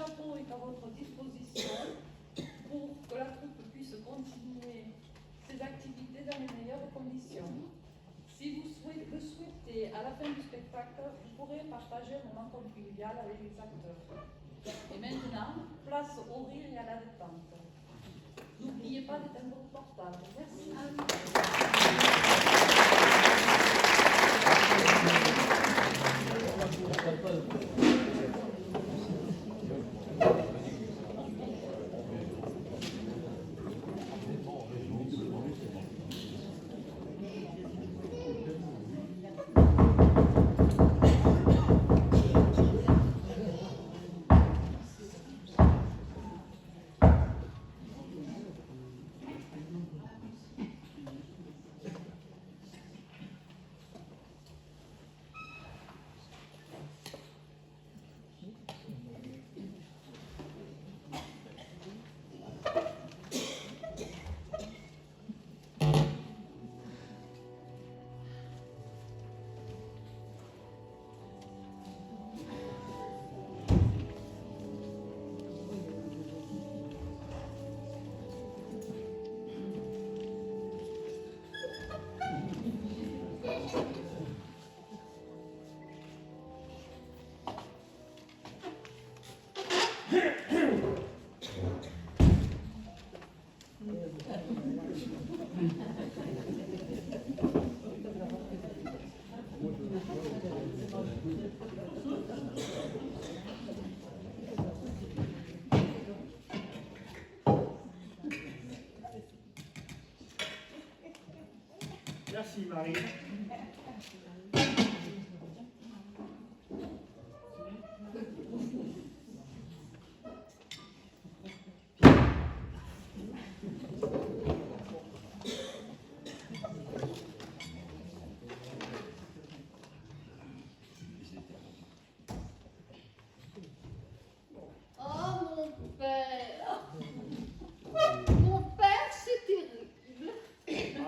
chapeau est à votre disposition pour que la troupe puisse continuer ses activités dans les meilleures conditions. Si vous le souhaitez, à la fin du spectacle, vous pourrez partager un moment convivial avec les acteurs. Et maintenant, place au rire et à la détente. N'oubliez pas d'éteindre vos portables. Merci. Merci Marie.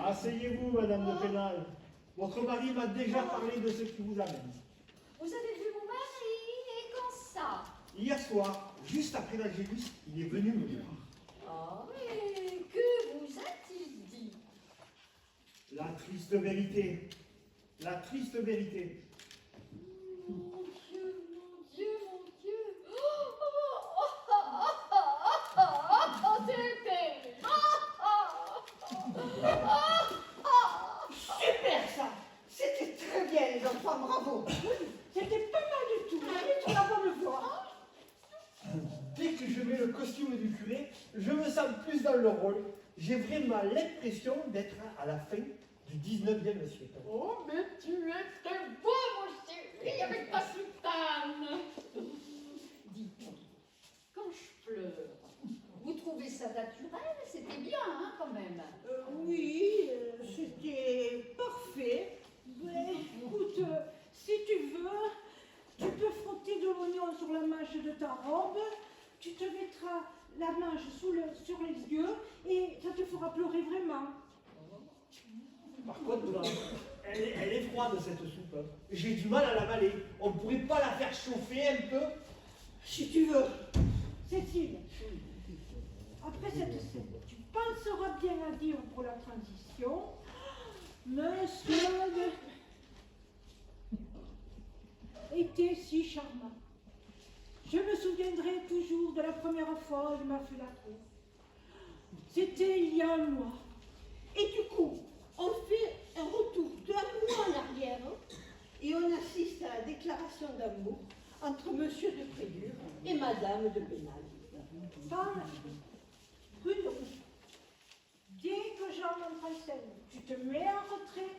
Asseyez-vous, Madame de Pénal. Votre mari m'a déjà parlé de ce qui vous amène. Vous avez vu mon mari, et quand ça? Hier soir, juste après l'Angélus, il est venu me voir. Oh, et que vous a-t-il dit? La triste vérité. La triste vérité. Mon Dieu, mon Dieu, mon Dieu. Oh, c'est terrible. Super ça! C'était très bien les enfants, bravo! C'était pas mal du tout, allez sur la bonne voie! Dès que je mets le costume du curé, je me sens plus dans le rôle. J'ai vraiment l'impression d'être à la fin du 19e siècle. Oh, mais tu étais beau, mon chéri, avec ta soutane. Dis-moi, quand je pleure, vous trouvez ça naturel? C'était bien, hein, quand même. Oui, c'était parfait. Mais écoute, si tu veux, tu peux frotter de l'oignon sur la manche de ta robe, tu te mettras la manche sur les yeux et ça te fera pleurer vraiment. Par contre, elle est froide cette soupe. J'ai du mal à l'avaler. On ne pourrait pas la faire chauffer un peu? Si tu veux. Cécile, après cette scène, tu penseras bien à dire pour la transition, Monsieur était si charmant. Je me souviendrai toujours de la première fois où il m'a fait la cour. C'était il y a un mois. Et du coup, on fait un retour d'un mois en arrière et on assiste à la déclaration d'amour entre Monsieur de Prégur et Madame de Pénal. Femme, Bruno, dès que j'en entre en scène, tu te mets en retrait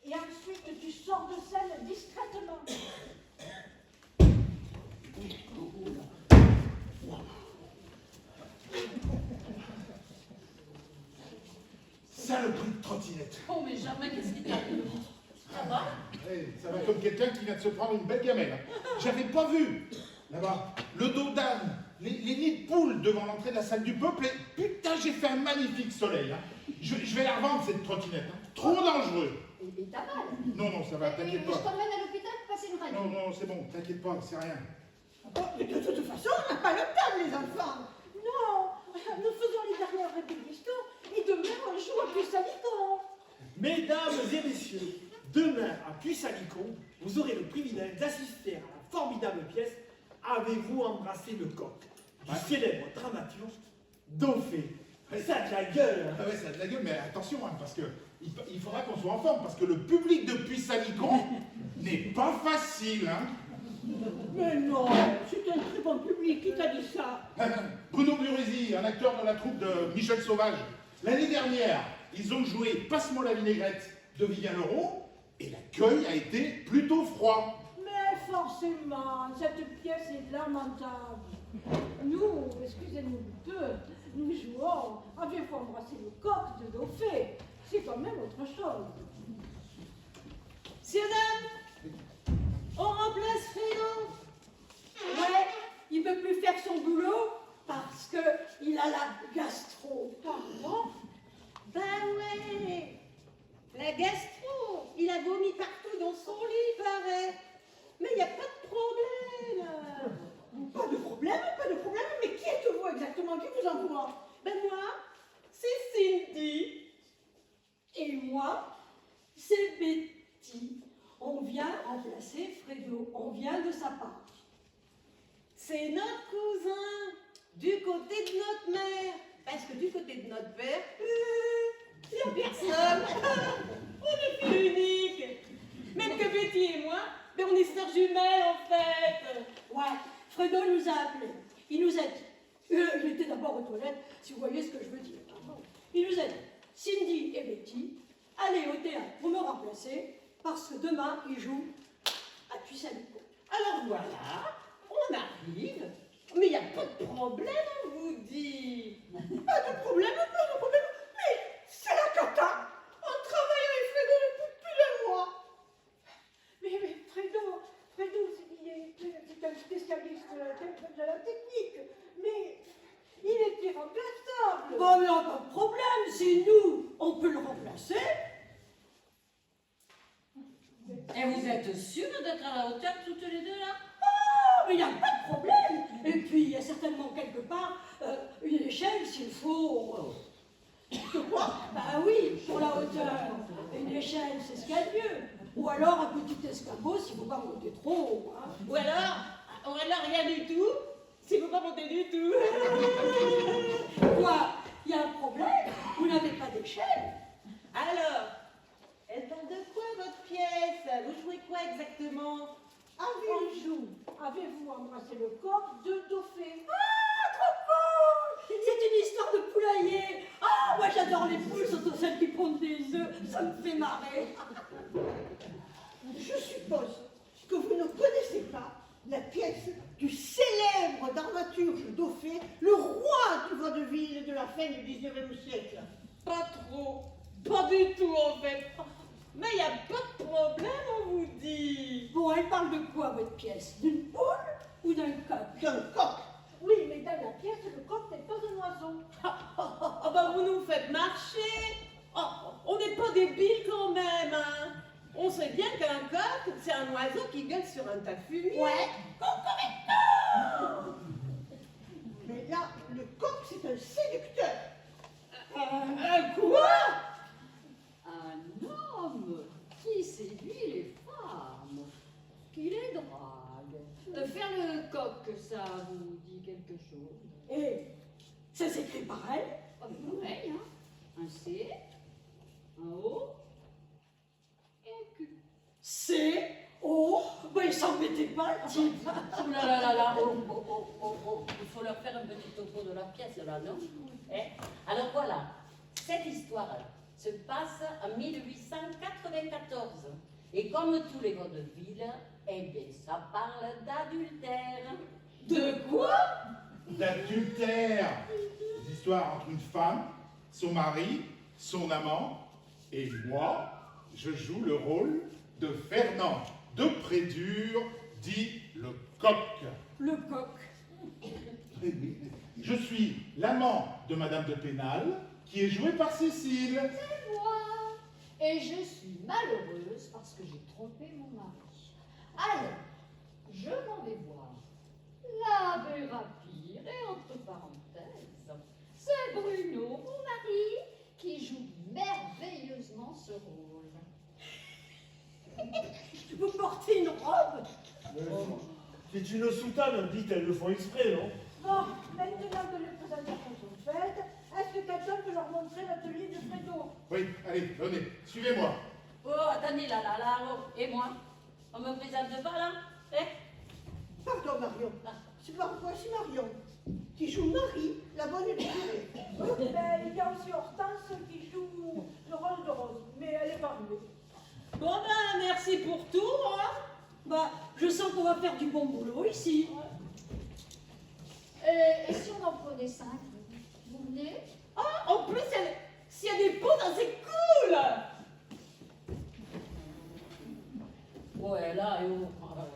et ensuite tu sors de scène discrètement. Saloperie de trottinette. Oh, mais jamais, qu'est-ce qui t'arrive? Ça va? Ça va comme quelqu'un qui vient de se prendre une belle gamelle. J'avais pas vu, là-bas, le dos d'âne, les nids de poules devant l'entrée de la salle du peuple, et putain, j'ai fait un magnifique soleil. Je vais la revendre, cette trottinette. Trop dangereux. Et t'as mal? Non, ça va, t'inquiète Je pas. t'emmène à l'hôpital pour passer une radio. Non, c'est bon, t'inquiète pas, c'est rien. Oh, mais de toute façon, table, les enfants. Non, nous faisons les dernières répétitions et demain on joue à Puy-Salicon. Mesdames et messieurs, demain à Puy-Salicon, vous aurez le privilège d'assister à la formidable pièce Avez-vous embrassé le coq du célèbre dramaturge Dauphé. Ça a de la gueule. Hein. Ah ouais, ça a de la gueule, mais attention, hein, parce que il faudra qu'on soit en forme, parce que le public de Puy-Salicon n'est pas facile. Hein. Mais non, c'est un très bon public, qui t'a dit ça? Bruno Burisi, un acteur de la troupe de Michel Sauvage. L'année dernière, ils ont joué Passe-moi la vinaigrette de Vivien Leroux, et l'accueil a été plutôt froid. Mais forcément, cette pièce est lamentable. Nous, excusez-nous du peu, nous jouons Avez-vous embrassé le coq de Dauphé? C'est quand même autre chose. Monsieur, dame, on remplace Fredo. Ouais, il peut plus faire son boulot parce que il a la gastro. Pardon? Ben ouais, la gastro, il a vomi partout dans son lit, paraît. Mais il n'y a pas de problème. Pas de problème, mais qui êtes-vous exactement? Qui vous envoie? Ben moi, c'est Cindy. Et moi, c'est Betty. On vient remplacer Fredo. On vient de sa part. C'est notre cousin, du côté de notre mère. Parce que du côté de notre père, il n'y a personne. On est fille unique. Même que Betty et moi, ben on est sœurs jumelles en fait. Ouais, Fredo nous a appelés. Il nous a dit. Il était d'abord aux toilettes, si vous voyez ce que je veux dire. Il nous a dit, Cindy et Betty, allez au théâtre pour me remplacer, parce que demain, ils jouent à Puy-Salicon. Alors voilà, on arrive. Mais il n'y a pas de problème, on vous dit. Pas de problème, mais c'est la cata. On travaille avec Fredo depuis plus d'un mois. Mais Fredo, c'est un spécialiste de la technique, mais il est irremplaçable. Bon, mais pas de problème, c'est nous, on peut le remplacer. Et vous êtes sûrs d'être à la hauteur toutes les deux là? Ah, mais il n'y a pas de problème. Et puis, il y a certainement quelque part une échelle s'il faut. De quoi? Bah oui, pour la hauteur. Une échelle, c'est ce qu'il y a de mieux. Ou alors un petit escabeau s'il ne faut pas monter trop haut. Hein. Ou alors rien du tout, si vous ne pas monter du tout. Quoi? Il y a un problème? Vous n'avez pas d'échelle? Alors, elle parle de quoi votre pièce? Vous jouez quoi exactement? Avez-vous embrassé le coq de Dauphé? Ah, trop beau! C'est une histoire de poulailler. Ah, moi j'adore les poules, surtout celles qui pondent des œufs. Ça me fait marrer. Je suppose que vous ne connaissez pas la pièce du célèbre dramaturge Dauphé, le roi du vaudeville de la fin du 19e siècle. Pas trop, pas du tout en fait. Mais il n'y a pas de problème, on vous dit. Bon, elle parle de quoi, votre pièce? D'une poule ou d'un coq? D'un coq. Oui, mais dans la pièce, le coq n'est pas un oiseau. Ah bah vous nous faites marcher. Oh, on n'est pas débiles quand même, hein. On sait bien qu'un coq, c'est un oiseau qui gueule sur un tas de fumier. Ouais. Mais là, le coq, c'est un séducteur. Quoi? Un homme qui séduit les femmes, qui les drague. Faire le coq, ça vous dit quelque chose? Et ça s'écrit pareil? Ah, mais pareil, hein? Un C, un O et un Q. C, O, ben il s'en mettait pas le type. Oh là là là, oh. Il faut leur faire un petit topo de la pièce là, non? Alors voilà, cette histoire se passe en 1894. Et comme tous les vaudevilles, eh bien, ça parle d'adultère. De quoi? D'adultère. Des histoires entre une femme, son mari, son amant, et moi, je joue le rôle de Fernand de Prédur, dit le coq. Le coq. Je suis l'amant de Madame de Pénal, qui est jouée par Cécile. Moi, et je suis malheureuse parce que j'ai trompé mon mari. Alors, je m'en vais voir l'abbé Rapire ce rôle. Vous portez une robe? C'est une soutane, dites, elles le font exprès, non? Bon, maintenant que les présentations sont faites, est-ce que quelqu'un peut leur montrer l'atelier de Fredo? Oui, allez, venez, suivez-moi. Oh, attendez, là, et moi? On me présente pas, là? Eh? Pardon, Marion. Voici Marion, qui joue Marie, la bonne du curé. Ben, il y a aussi Hortense qui joue le rôle de Rose, mais elle est pas arrivée. Bon ben, merci pour tout, hein. Bah, je sens qu'on va faire du bon boulot ici. Et si on en prenait 5? Vous venez? Ah, en plus, s'il y a des pots, ça c'est cool. Ouais, là,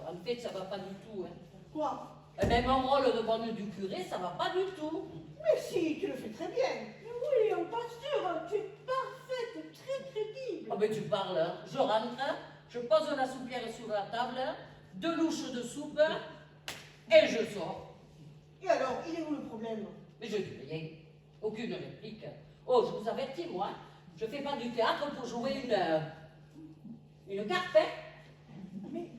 en fait, ça va pas du tout, hein. Quoi? Et même mon rôle de bonne du curé, ça va pas du tout. Mais si, tu le fais très bien. Mais oui, on passe sûr, tu es parfaite, très crédible. Oh, mais tu parles, hein. Je rentre, je pose la soupière sur la table, 2 louches de soupe, et je sors. Et alors, il est où le problème? Mais je dis rien, aucune réplique. Oh, je vous avertis, moi, je fais pas du théâtre pour jouer une carte, hein. Mais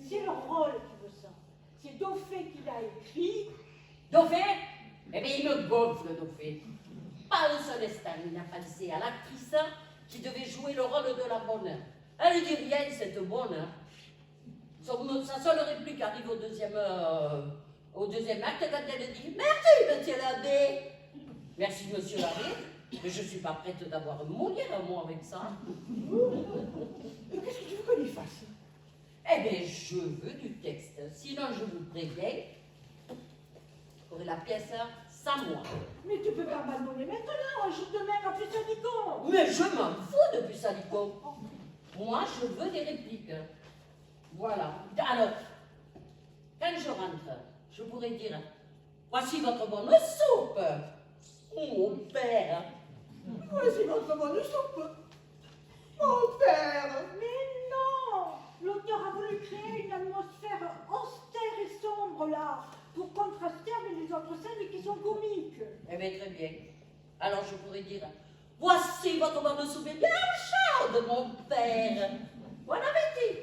c'est le rôle qui veut ça. C'est Dauphin qui l'a écrit. Dauphin? Eh bien, il me gonfle, Dauphin. Pas un seul instant, il n'a pensé à l'actrice qui devait jouer le rôle de la bonne. Elle dit rien, cette bonne. Sa seule réplique arrive au deuxième acte quand elle dit « Merci, monsieur l'abbé !» Merci, monsieur l'abbé, mais je ne suis pas prête d'avoir mourir à moi avec ça. Qu'est-ce que tu veux qu'on y fasse? Eh bien, je veux du texte. Sinon, je vous préviens, pour la pièce sans moi. Mais tu peux pas abandonner maintenant, un jour de même, en plus à Nicon. Mais je m'en fous de Pussalico. Moi, je veux des répliques. Voilà. Alors, quand je rentre, je pourrais dire « Voici votre bonne soupe !» Oh, mon père. Voici votre bonne soupe. Mon père. Mais non, l'auteur a voulu créer une atmosphère austère et sombre là, pour contraster avec les autres scènes qui sont comiques. Eh bien, très bien. Alors, je pourrais dire « Voici votre bonne soupe bien chaude, mon père. Bon appétit !»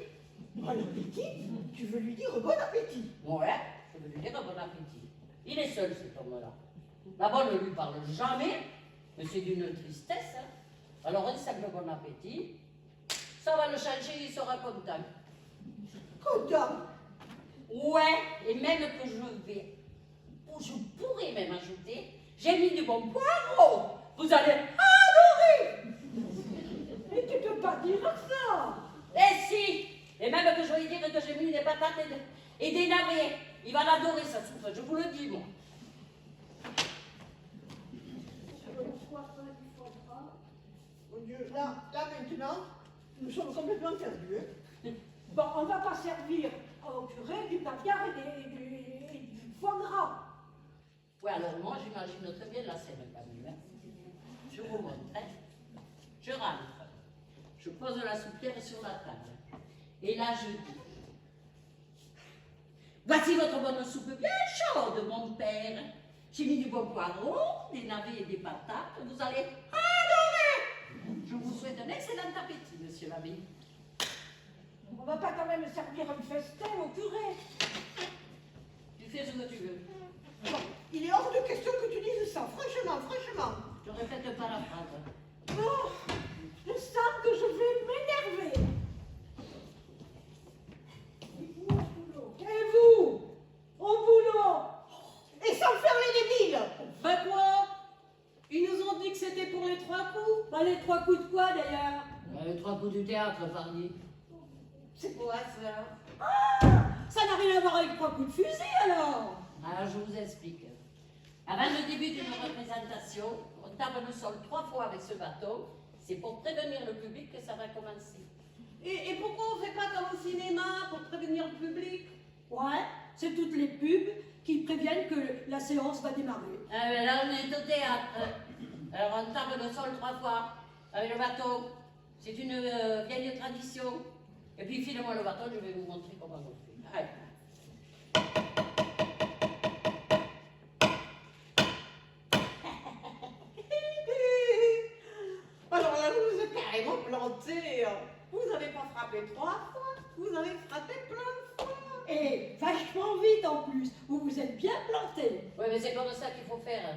Bon appétit? Tu veux lui dire bon appétit? Ouais, je veux lui dire bon appétit. Il est seul, cet homme-là. La bonne ne lui parle jamais, mais c'est d'une tristesse. Hein. Alors, un simple bon appétit, ça va le changer, il sera content. Content? Ouais, et même que je pourrais même ajouter, j'ai mis du bon poireau. Vous allez adorer. Mais tu peux pas dire ça. Et si, et même que je vais dire que j'ai mis des patates et des navets. Il va l'adorer, sa soupe, je vous le dis, moi. Mon Dieu, là maintenant, nous sommes complètement perdus. Hein. Bon, on va pas servir au curé du caviar et du foie gras. Ouais, alors moi, j'imagine très bien la scène quand même. Hein. Je vous montre. Hein. Je rentre. Je pose la soupière sur la table. Et là, je dis « Voici votre bonne soupe bien chaude, mon père. J'ai mis du bon poireau, des navets et des patates. Vous allez adorer. Je vous souhaite un excellent appétit, monsieur l'abbé. » On va pas quand même servir un festin au curé. Tu fais ce que tu veux. Bon, il est hors de question que tu dises ça, franchement, franchement. Je répète pas la phrase. Oh, je sens que je vais m'énerver. Et vous, au boulot. Et sans faire les débiles. Bah quoi? Ils nous ont dit que c'était pour les 3 coups. Bah les 3 coups de quoi d'ailleurs? Les 3 coups du théâtre, Farnier. C'est quoi ça? Ça n'a rien à voir avec 3 coups de fusil alors. Alors, je vous explique. Avant le début d'une représentation, on tape le sol 3 fois avec ce bâton. C'est pour prévenir le public que ça va commencer. Et pourquoi on fait pas comme au cinéma pour prévenir le public? Ouais, c'est toutes les pubs qui préviennent que la séance va démarrer. Ah, mais là, on est au théâtre. Alors, on tape le sol 3 fois avec le bâton. C'est une vieille tradition. Et puis, filez-moi le bâton, je vais vous montrer comment on fait. Allez. frappé 3 fois. Vous avez frappé plein de fois. Et vachement vite en plus. Vous vous êtes bien planté. Ouais, mais c'est comme ça qu'il faut faire.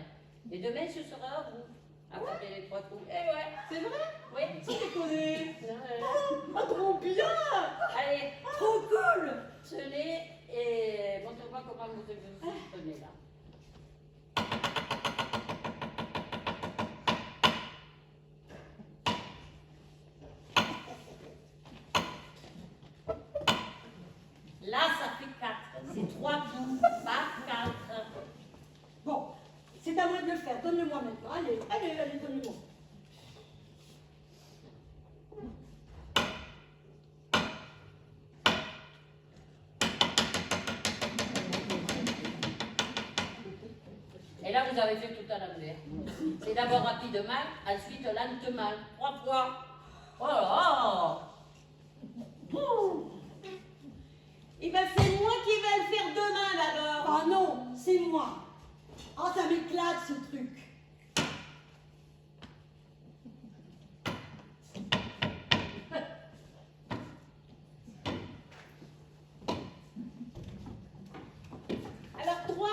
Et demain, ce sera à vous. À taper les 3 coups. Eh ouais. C'est vrai? Oui. C'est déconné. Ouais. Oh, trop bien. Allez, Trop cool. tenez et montrez-moi comment vous tenez là. Là, ça fait 4. C'est 3 coups, pas 4. Bon, c'est à moi de le faire. Donne-le-moi maintenant. Allez, allez, allez, donne-le-moi. Et là, vous avez fait tout à l'envers. C'est d'abord rapidement, ensuite lentement. 3 fois. Oh là là. Eh ben, c'est moi qui vais le faire demain d'abord. Ah non, c'est moi. Oh, ça m'éclate ce truc. Alors 3,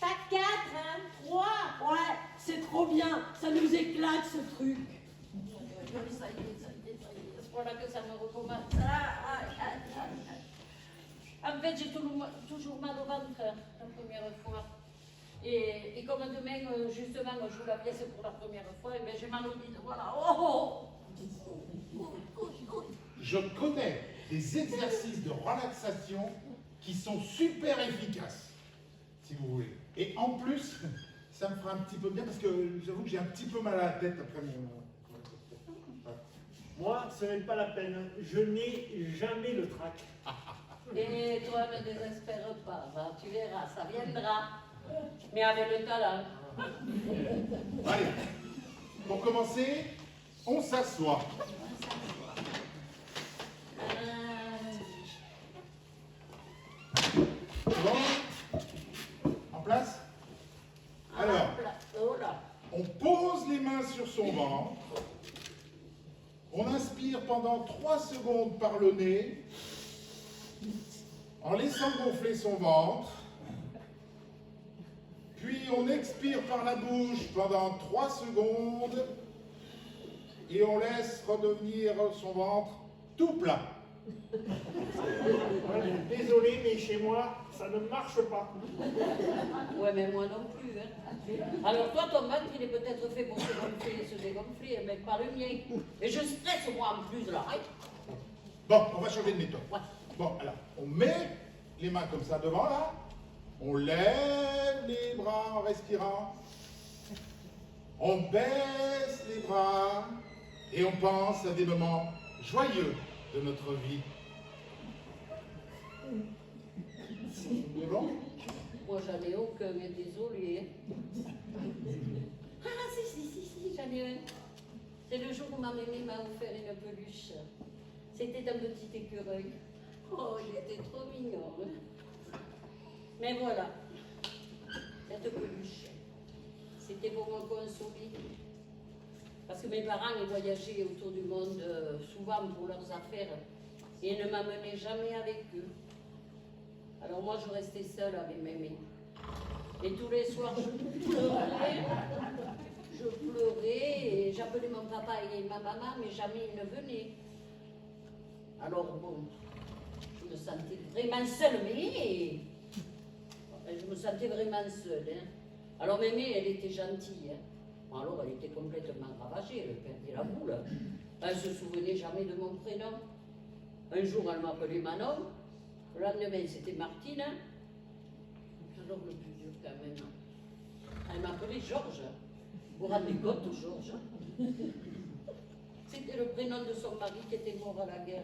pas 4, hein, 3. Ouais, c'est trop bien. Ça nous éclate ce truc. Ça y est. C'est pour là que ça me recommence. En fait, j'ai toujours mal au ventre la première fois. Et comme demain, justement, je joue la pièce pour la première fois, et bien j'ai mal au bide. Voilà. Oh. Je connais des exercices de relaxation qui sont super efficaces, si vous voulez. Et en plus, ça me fera un petit peu bien parce que j'avoue que j'ai un petit peu mal à la tête après mon... Moi, ce n'est pas la peine. Je n'ai jamais le trac. Et toi, ne désespère pas, va, tu verras, ça viendra. Mais avec le talent. Allez, pour commencer, on s'assoit. Bon, en place? Alors, Oh là. on pose les mains sur son ventre. On inspire pendant 3 secondes par le nez, en laissant gonfler son ventre. Puis on expire par la bouche pendant 3 secondes et on laisse redevenir son ventre tout plat. Ouais, désolé, mais chez moi, ça ne marche pas. Ouais, mais moi non plus. Hein. Alors toi, ton ventre, il est peut-être fait pour se gonfler et se dégonfler, mais pas le mien. Et je stresse moi en plus là. Hein. Bon, on va changer de méthode. Ouais. Bon, alors, on met les mains comme ça devant là. On lève les bras en respirant. On baisse les bras. Et on pense à des moments joyeux de notre vie. C'est bon? Moi, j'en ai aucun, mais désolé. Ah, si, j'en ai un. C'est le jour où ma mémé m'a offert une peluche. C'était un petit écureuil. Oh, il était trop mignon. Mais voilà, cette peluche, c'était pour me consoler. Parce que mes parents, ils voyageaient autour du monde souvent pour leurs affaires. Et ils ne m'amenaient jamais avec eux. Alors moi, je restais seule avec mémé. Et tous les soirs, je pleurais et j'appelais mon papa et ma maman, mais jamais ils ne venaient. Alors bon, je me sentais vraiment seule, mais je me sentais vraiment seule. Hein. Alors mémé, elle était gentille. Hein. Alors elle était complètement ravagée, elle perdait la boule. Elle ne se souvenait jamais de mon prénom. Un jour, elle m'appelait Manon. Le lendemain, c'était Martine. Alors le plus dur quand même. Elle m'appelait Georges. Vous vous rendez compte, Georges? C'était le prénom de son mari qui était mort à la guerre.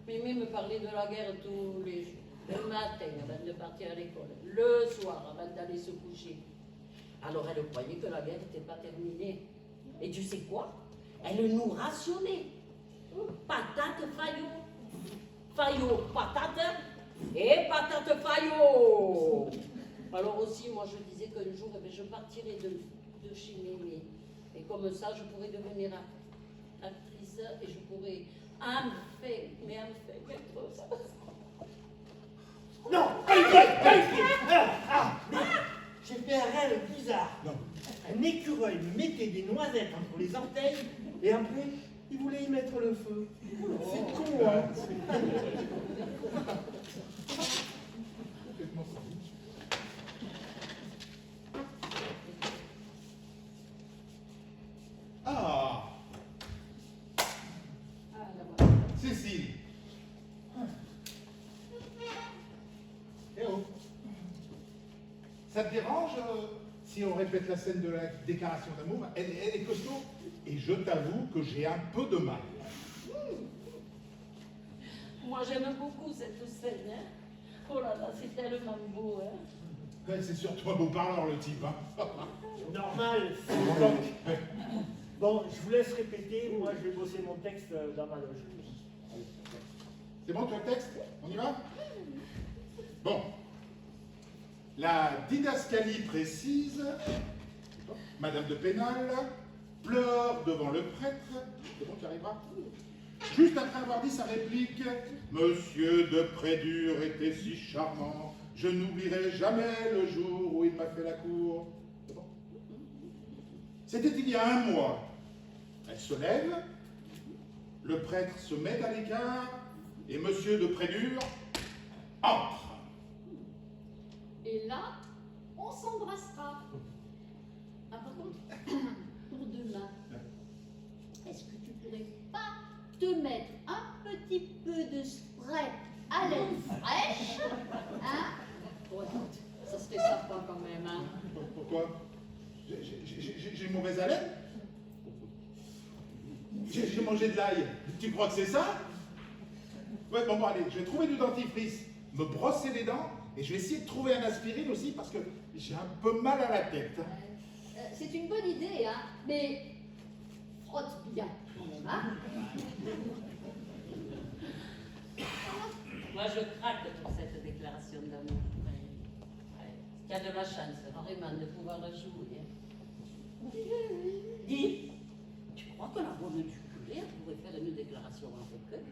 Mémé me parlait de la guerre tous les jours. Le matin, avant de partir à l'école. Le soir, avant d'aller se coucher. Alors elle croyait que la guerre n'était pas terminée. Et tu sais quoi? Elle nous rationnait. Patate faillot. Faillot, patate. Et patate faillot. Alors aussi, moi je disais qu'un jour, je partirais de chez mémé. Et comme ça, je pourrais devenir actrice et je pourrais Enfin, maître, ça. Non, mais j'ai fait un rêve bizarre. Non. Un écureuil mettait des noisettes entre les orteils et après, il voulait y mettre le feu. C'est con, hein. Complètement fou. Ah, Ah, là, voilà. Cécile. Eh oh. Ça te dérange si on répète la scène de la déclaration d'amour? Elle est costaud. Et je t'avoue que j'ai un peu de mal. Moi, j'aime beaucoup cette scène. Hein. Oh là là, c'est tellement beau. Hein. Ouais, c'est surtout un beau parleur, le type. Hein. Normal, c'est le coq. Bon, je vous laisse répéter. Moi, je vais bosser mon texte dans ma loge. C'est bon, toi, le texte? On y va? Bon. La didascalie précise, Madame de Pénal pleure devant le prêtre. C'est bon, tu arriveras? Juste après avoir dit sa réplique, Monsieur de Prédur était si charmant, je n'oublierai jamais le jour où il m'a fait la cour. C'est bon? C'était il y a un mois. Elle se lève, le prêtre se met à l'écart, et Monsieur de Prédur entre. Et là, on s'embrassera. Ah, par contre, pour demain, est-ce que tu pourrais pas te mettre un petit peu de spray à l'aine fraîche? Hein? Bon, écoute, ça serait sympa quand même, hein? Pourquoi? J'ai une mauvaise haleine? J'ai mangé de l'ail. Tu crois que c'est ça? Ouais, bon, allez, je vais trouver du dentifrice, me brosser les dents, et je vais essayer de trouver un aspirine aussi, parce que j'ai un peu mal à la tête. C'est une bonne idée, hein? Mais frotte bien quand même, hein? Moi, je craque pour cette déclaration d'amour. Ouais. Il y a de la chance, vraiment, de pouvoir la jouer. Dis, tu crois que la bonne du curé pourrait faire une déclaration avec eux?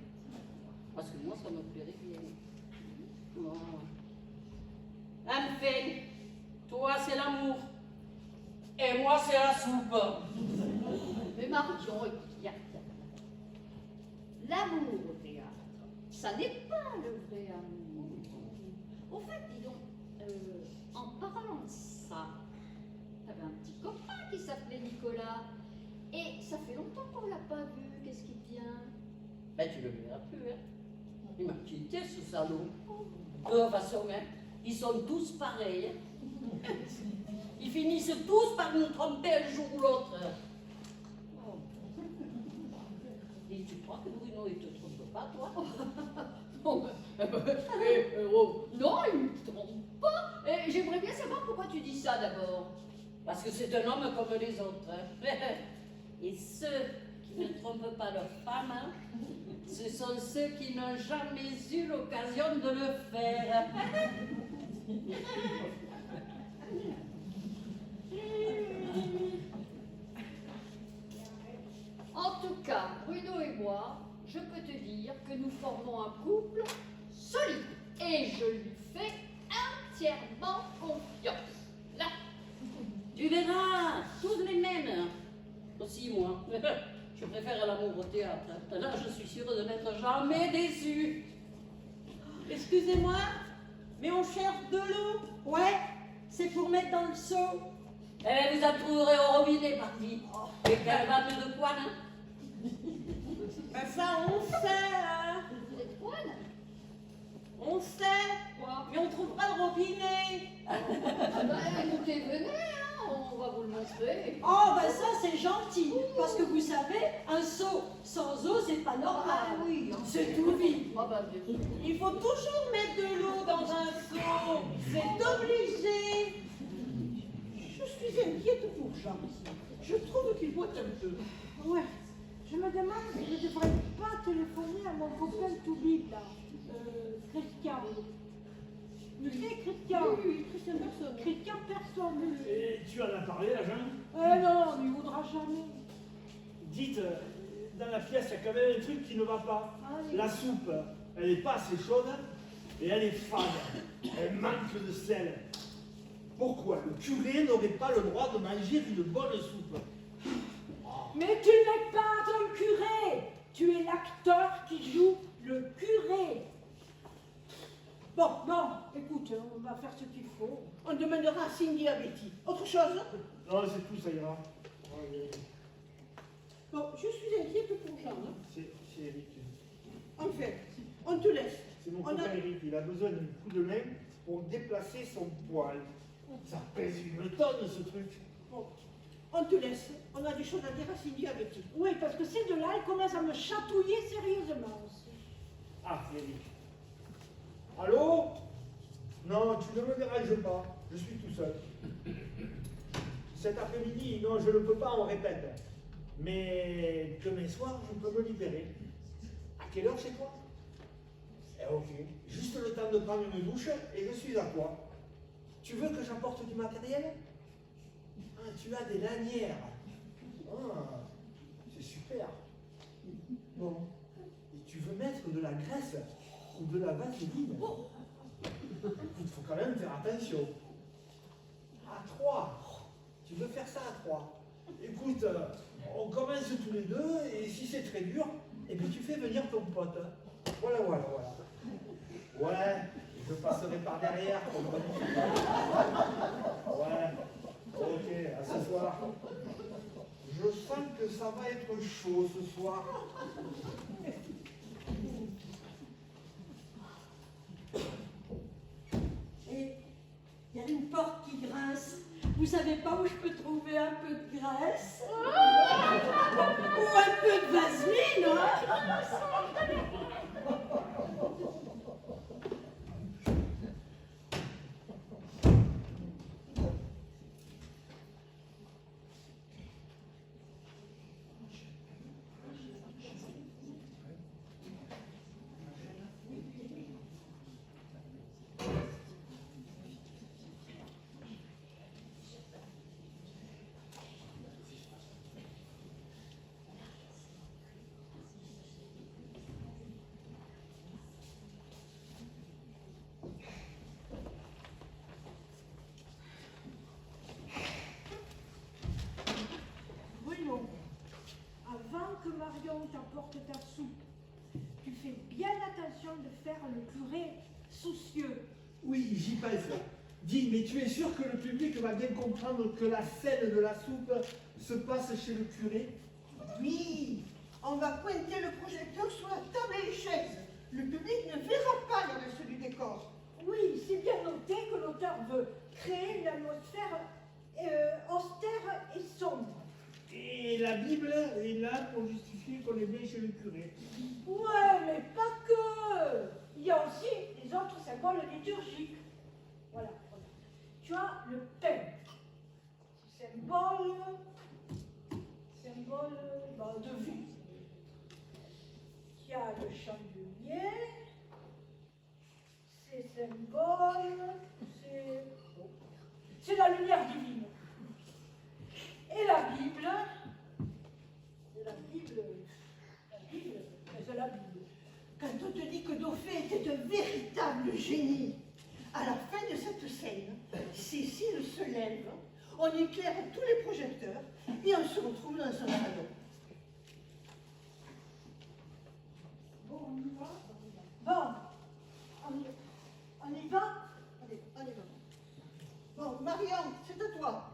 Parce que moi, ça me plairait bien. Bon. Enfin, toi, c'est l'amour. Et moi, c'est la soupe. Mais Marion, écoute, regarde. L'amour au théâtre, ça n'est pas le vrai amour. Au fait, dis donc, en parlant de ça, t'avais un petit copain qui s'appelait Nicolas. Et ça fait longtemps qu'on l'a pas vu. Qu'est-ce qui te vient? Ben, tu le verras plus, hein. Il m'a quitté, ce salaud. De toute façon, hein, ils sont tous pareils. Hein. Ils finissent tous par nous tromper un jour ou l'autre. Oh. Et tu crois que Bruno, il te trompe pas, toi? Oh, non, il ne me trompe pas. J'aimerais bien savoir pourquoi tu dis ça d'abord. Parce que c'est un homme comme les autres. Hein. Et ceux qui ne trompent pas leur femme, hein, ce sont ceux qui n'ont jamais eu l'occasion de le faire. En tout cas, Bruno et moi, je peux te dire que nous formons un couple solide. Et je lui fais entièrement confiance. Là. Tu verras, tous les mêmes. Aussi moi. Je préfère l'amour au théâtre. Là, je suis sûre de n'être jamais déçue. Excusez-moi, mais on cherche de l'eau. Ouais, c'est pour mettre dans le seau. Eh, vous en trouverez au robinet, parti. Et quelle vanne de poil, hein. Ben ça, on sait, hein. Vous êtes quoi là? On sait. Quoi? Mais on trouve pas de robinet. Écoutez, venez, hein, on va vous le montrer. Oh, ben ça, c'est gentil. Parce que vous savez, un seau sans eau, c'est pas normal. Ah oui, C'est tout vide. Ah bah bien sûr. Il faut toujours mettre de l'eau dans un seau. C'est obligé. Je suis inquiète pour Jean. Je trouve qu'il boite un peu. Ouais, je me demande si je ne devrais pas téléphoner à mon copain tout bide là, Christian. Tu sais, Christian? Oui, Christian personne. Christian personne. Et tu en as parlé, la jeune? Non, on ne voudra jamais. Dites, dans la pièce, il y a quand même un truc qui ne va pas. Allez. La soupe, elle n'est pas assez chaude et elle est fade. Elle manque de sel. Pourquoi le curé n'aurait pas le droit de manger une bonne soupe? Mais tu n'es pas un curé. Tu es l'acteur qui joue le curé. Bon, écoute, on va faire ce qu'il faut. On demandera à Cindy à Betty. Autre chose? Non, c'est tout, ça ira. Bon, je suis inquiète pour Jean. Hein. C'est Eric. Enfin, on te laisse. C'est mon On a- copain Eric. Il a besoin d'un coup de main pour déplacer son poil. Ça pèse une tonne, ce truc. Bon, on te laisse. On a des choses à dire à Cindy à Betty. Oui, parce que ces deux-là, ils commencent à me chatouiller sérieusement aussi. Ah, c'est Eric. Allô? Non, tu ne me déranges pas. Je suis tout seul. Cet après-midi, non, je ne peux pas, on répète. Mais demain soir, je peux me libérer. À quelle heure chez toi? Eh, ok. Juste le temps de prendre une douche et je suis à toi. Tu veux que j'apporte du matériel? Ah, tu as des lanières. Ah, c'est super. Bon. Et tu veux mettre de la graisse ou de la vaseline? Il faut quand même faire attention. À 3. Tu veux faire ça à 3. Écoute, on commence tous les deux, et si c'est très dur, eh bien tu fais venir ton pote. Voilà. Ouais, je passerai par derrière. Ouais, ok, à ce soir. Je sens que ça va être chaud ce soir. Et il y a une porte qui grince. Vous savez pas où je peux trouver un peu de graisse? Ou un peu de vaseline, hein? Bruno, avant que Marion t'apporte ta soupe, tu fais bien attention de faire le curé soucieux. Oui, j'y pense. Dis, mais tu es sûr que le public va bien comprendre que la scène de la soupe se passe chez le curé? Oui, on va pointer le projecteur sur la table et les chaises. Le public ne verra pas le reste du décor. Oui, c'est bien noté que l'auteur veut créer une atmosphère austère et sombre. Et la Bible est là pour justifier qu'on est bien chez le curé. Ouais, mais pas que. Il y a aussi les autres symboles liturgiques. Voilà. Tu as le pain. Symbole de vie. Tu as le chandelier. C'est symbole, c'est la lumière divine. Et la Bible, c'est la Bible. Quand on te dit que Dauphin était un véritable génie, à la fin de cette scène, Cécile se lève, on éclaire tous les projecteurs et on se retrouve dans son salon. Bon, on y va. Bon, on y va. Allez, on y va. Bon, Marion, c'est à toi.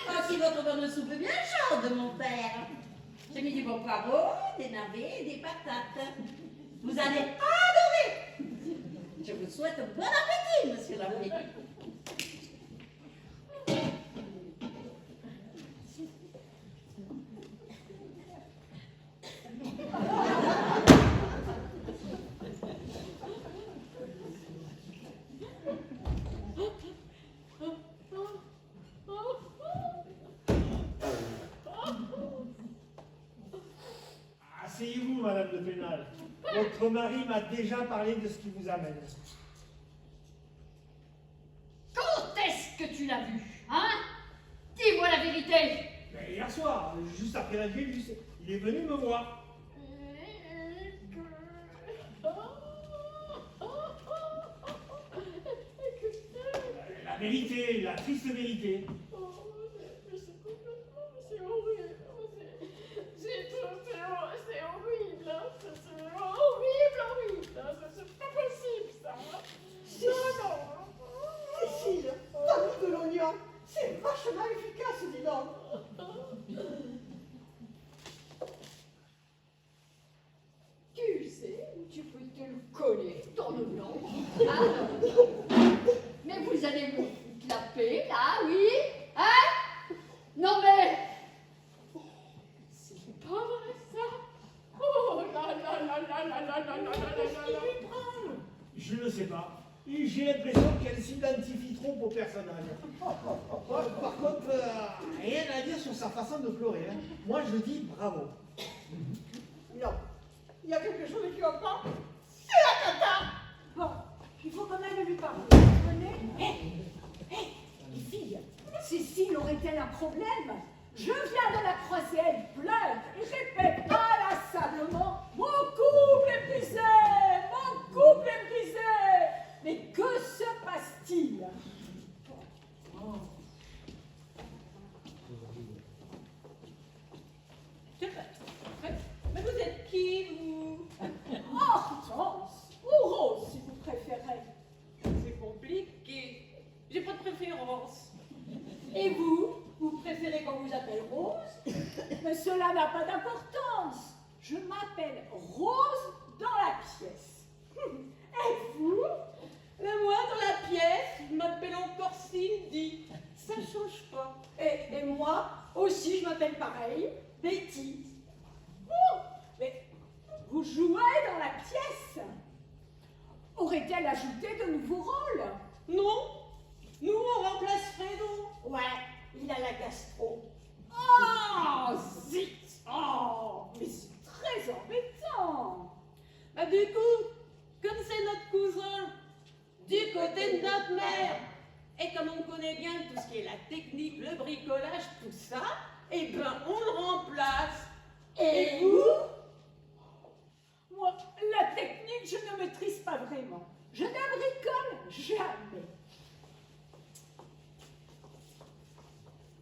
Voici votre bonne soupe bien chaude, mon père. J'ai mis du bon poireau, des navets et des patates. Vous allez adorer. Je vous souhaite bon appétit, monsieur l'abbé. Asseyez-vous, Madame de Pénal. Votre mari m'a déjà parlé de ce qui vous amène. Quand est-ce que tu l'as vu, hein? Dis-moi la vérité. Mais hier soir, juste après la nuit, il est venu me voir. La vérité, la triste vérité. C'est horrible. C'est horrible. C'est horrible. C'est pas possible, ça. Non. Cécile, t'as mis de l'oignon. C'est vachement efficace, dis donc. Tu sais où tu peux te le coller dans le blanc. Ah, mais vous allez me foutre la paix, là, oui? Hein? Non mais... C'est pas vrai, ça. Oh là. Je ne sais pas. J'ai l'impression qu'elle s'identifie trop au personnage. Par contre, rien à dire sur sa façon de pleurer. Hein. Moi, je dis bravo. Non, il y a quelque chose qui va pas. C'est la cata. Bon, il faut quand même lui parler. Vous comprenez? Les filles, Cécile aurait-elle un problème? Je viens de la croiser, elle pleure et répète inlassablement: mon couple est brisé! Mon couple est brisé! Mais que se passe-t-il? Mais vous êtes qui, vous? Hortense ou Rose, si vous préférez. C'est compliqué. J'ai pas de préférence. Et vous? Vous préférez qu'on vous appelle Rose? Mais cela n'a pas d'importance. Je m'appelle Rose dans la pièce. Et vous? Mais moi, dans la pièce, je m'appelle encore Cindy. Ça change pas. Et moi aussi, je m'appelle pareil, Betty. Oh, mais vous jouez dans la pièce? Aurait-elle ajouté de nouveaux rôles? Non, nous, on remplace Fredo. Ouais, il a la gastro. Oh, zut! Oh, mais c'est très embêtant. Bah du coup, comme c'est notre cousin, du côté de notre mère, et comme on connaît bien tout ce qui est la technique, le bricolage, tout ça, eh ben on le remplace. Et vous? Moi, la technique, je ne maîtrise pas vraiment. Je ne bricole jamais.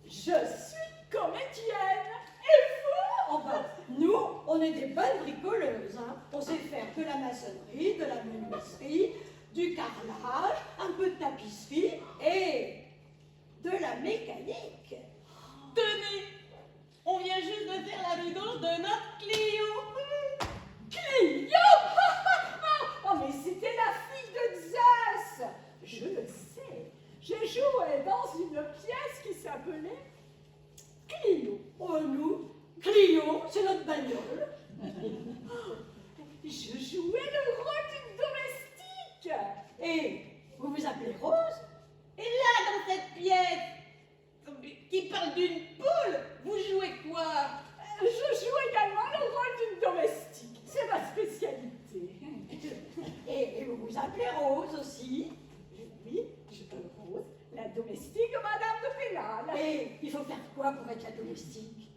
Je suis comédienne. Et vous? Oh ben, nous, on est des bonnes bricoleuses, hein. On sait faire de la maçonnerie, de la menuiserie, du carrelage, un peu de tapisserie et de la mécanique. Tenez, on vient juste de faire la vidange de notre Clio. Clio! Oh, mais c'était la fille de Zeus! Je le sais. J'ai joué dans une pièce qui s'appelait Clio. Oh, nous, Clio, c'est notre bagnole. Je jouais le rôle d'une domestique. Et vous vous appelez Rose? Et là, dans cette pièce qui parle d'une poule, vous jouez quoi? Je joue également le rôle d'une domestique. C'est ma spécialité. Et vous vous appelez Rose aussi? Oui, je Rose, la domestique de Madame de Pénal. Et il faut faire quoi pour être la domestique?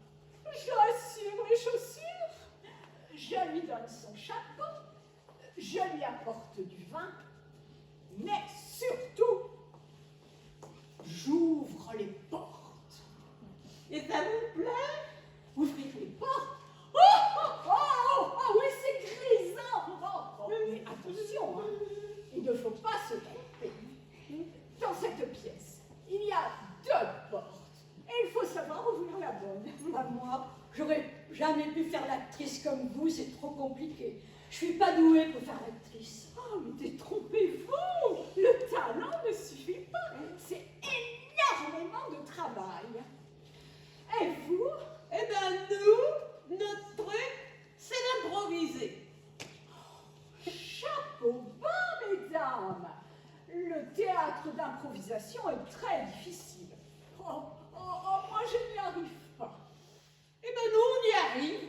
J'assure les chaussures. Je lui donne son chapeau. Je lui apporte du vin. Mais surtout, j'ouvre les portes. Et ça vous plaît? Ouvrir les portes? Oh, oui, c'est grisant. Mais attention, hein, il ne faut pas se tromper. Dans cette pièce, il y a 2 portes. Et il faut savoir ouvrir la bonne. Bah, moi, j'aurais jamais pu faire l'actrice comme vous, c'est trop compliqué. Je suis pas douée pour faire l'actrice. Oh, mais détrompez-vous. Le talent ne suffit pas. C'est énormément de travail. Et vous? Eh ben nous, notre truc, c'est d'improviser. Chapeau bas, mesdames. Le théâtre d'improvisation est très difficile. Moi, je n'y arrive pas. Eh ben nous, on y arrive.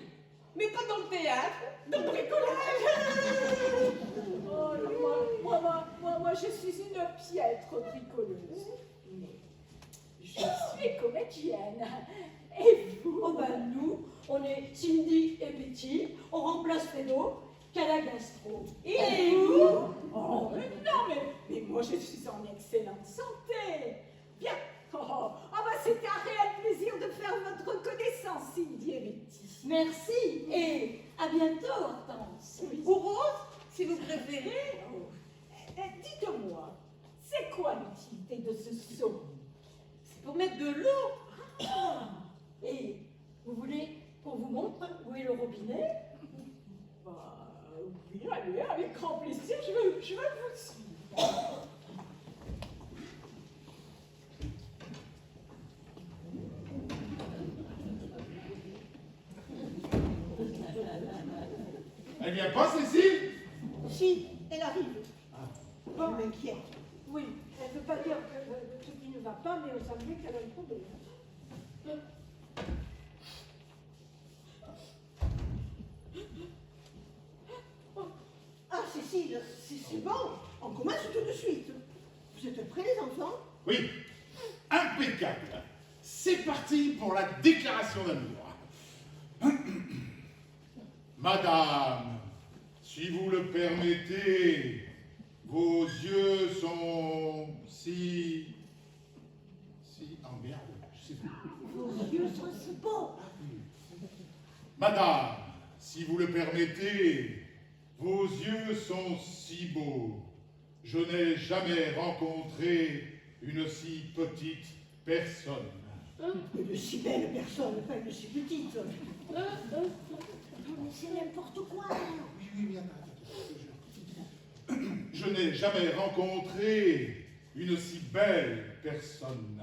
Mais pas dans le théâtre, dans le bricolage. Oh, moi, je suis une piètre bricoleuse. Mais je suis comédienne. Et vous? Oh ben nous, on est Cindy et Betty, on remplace Fredo, qu'à la gastro. Et vous? Oh, mais non, mais moi, je suis en excellente santé. Bien. Oh, bah, c'était un réel plaisir de faire votre connaissance, Cindy et Betty. Merci et à bientôt, Hortense. Ou Rose, si vous préférez. Dites-moi, c'est quoi l'utilité de ce seau? C'est pour mettre de l'eau. Et vous voulez qu'on vous montre où est le robinet? Bah, oui, allez, avec grand plaisir, je vais vous suivre. Elle vient pas, Cécile? Si, elle arrive. Bon. Je m'inquiète. Oui, elle ne veut pas dire que tout qui ne va pas, mais on savait qu'elle a un problème. Ah, Cécile, c'est bon. On commence tout de suite. Vous êtes prêts, les enfants? Oui, impeccable. C'est parti pour la déclaration d'amour. Madame, si vous le permettez, vos yeux sont si... Oh merde, je sais plus. Vos yeux sont si beaux. Madame, si vous le permettez, vos yeux sont si beaux. Je n'ai jamais rencontré une si petite personne. Une si belle personne, pas une si petite. Mais c'est n'importe quoi. Oui, attends. Je n'ai jamais rencontré une si belle personne.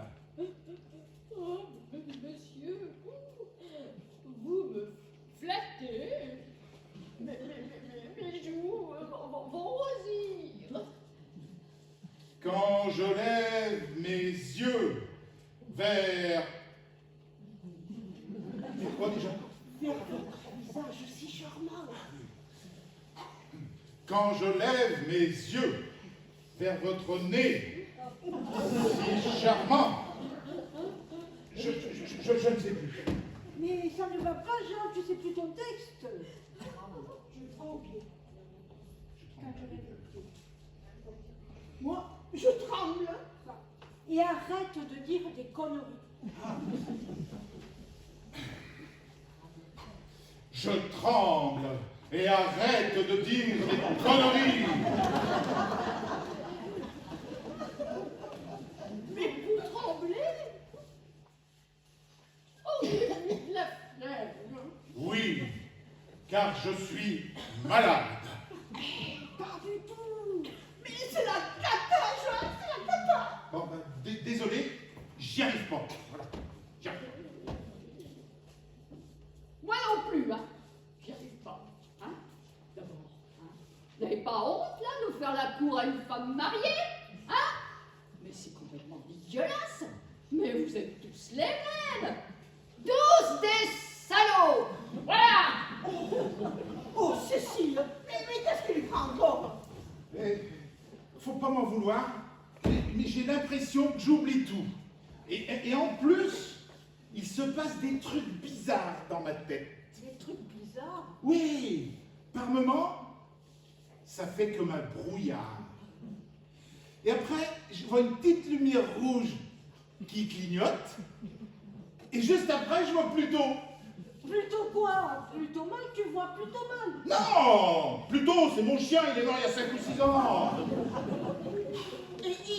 Oh, monsieur, vous me flattez. Mes joues vont rosir. Quand je lève mes yeux vers... Quoi déjà? Vers votre visage si charmant. Quand je lève mes yeux vers votre nez si charmant, je ne sais plus. Mais ça ne va pas, Jean, tu sais plus ton texte. Je tremble. Quand je vais le dire. Moi, je tremble. Et arrête de dire des conneries. Je tremble et arrête de dire des conneries. Mais vous tremblez? Oh, la flemme. Oui, car je suis malade. Pas du tout. Mais c'est la cata, Jean, c'est la cata. Bon, ben, désolé, j'y arrive pas. Voilà, j'y arrive. Moi non plus, hein. J'y arrive pas. Hein. D'abord, hein. Vous n'avez pas honte, là, de faire la cour à une femme mariée? Hein? Mais c'est complètement dégueulasse. Mais vous êtes tous les mêmes. Tous des salauds. Voilà. Oh, Cécile, mais qu'est-ce qu'il lui prend encore? Faut pas m'en vouloir, mais j'ai l'impression que j'oublie tout. Et en plus, il se passe des trucs bizarres dans ma tête. Des trucs bizarres. Oui, par moments, ça fait comme un brouillard. Et après, je vois une petite lumière rouge qui clignote. Et juste après, je vois Pluto. Plutôt quoi? Plutôt mal, tu vois plutôt mal. Non, Pluto, c'est mon chien, il est mort il y a 5 ou 6 ans. Et tu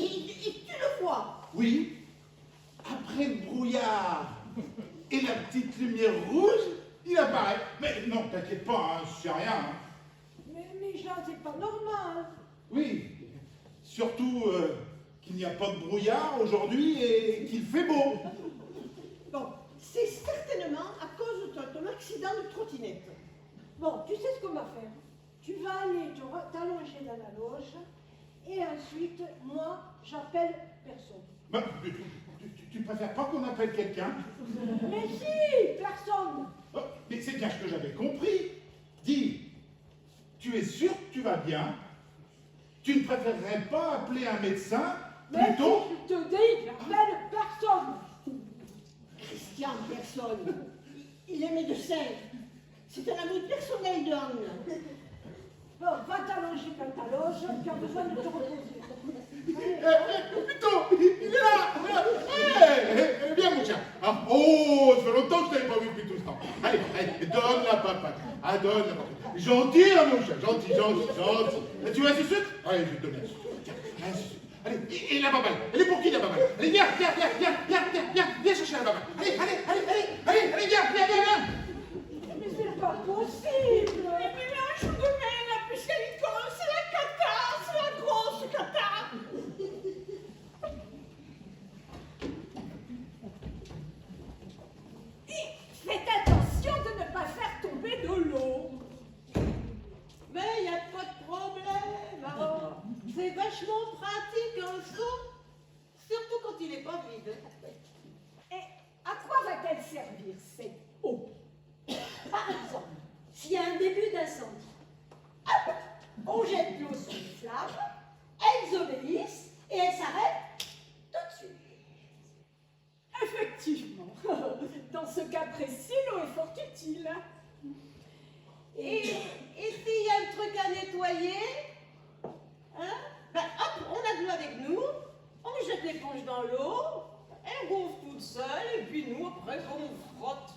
le vois? Oui, après le brouillard et la petite lumière rouge, il apparaît. Mais non, t'inquiète pas, hein, c'est rien. Hein. Mais Jean, c'est pas normal. Oui, surtout qu'il n'y a pas de brouillard aujourd'hui et qu'il fait beau. Bon, c'est certainement à cause de ton accident de trottinette. Bon, tu sais ce qu'on va faire. Tu vas aller t'allonger dans la loge et ensuite, moi, j'appelle personne. Ben, tu préfères pas qu'on appelle quelqu'un? Mais si, personne. Oh, mais c'est bien ce que j'avais compris. tu es sûr que tu vas bien, tu ne préférerais pas appeler un médecin Mais plutôt... je te dis, j'appelle personne. Christian, personne. Il est médecin. C'est un ami personnel d'Anne. Bon, va t'allonger quand t'allonges, tu as besoin de te reposer. Plutôt, il est là. Viens mon chat. Ah, oh, ça fait longtemps que je t'avais pas vu depuis tout ce temps. Allez, donne la papa. Ah, donne la papa. Gentil, hein, mon chat, gentil. Tu veux un sucre? Allez, je vais te donner un sucre. Tiens, un sucre. Allez, et la baballe. Elle est pour qui la baballe? Allez, viens chercher la baballe. Allez, viens. Mais c'est pas possible. Mais un jour de main, la piscalicole, c'est la cata, c'est la grosse cata. Faites attention de ne pas faire tomber de l'eau. Mais il n'y a pas de problème. Alors, c'est vachement pratique un seau, surtout quand il n'est pas vide. Et à quoi va-t-elle servir cette eau? Par exemple, s'il y a un début d'incendie, hop, on jette l'eau sur les flammes, elles obéissent et elles s'arrêtent tout de suite. Effectivement. Dans ce cas précis, l'eau est fort utile. Et s'il y a un truc à nettoyer, hein, ben hop, on a de l'eau avec nous, on jette l'éponge dans l'eau, elle gonfle toute seule, et puis nous, après, on frotte.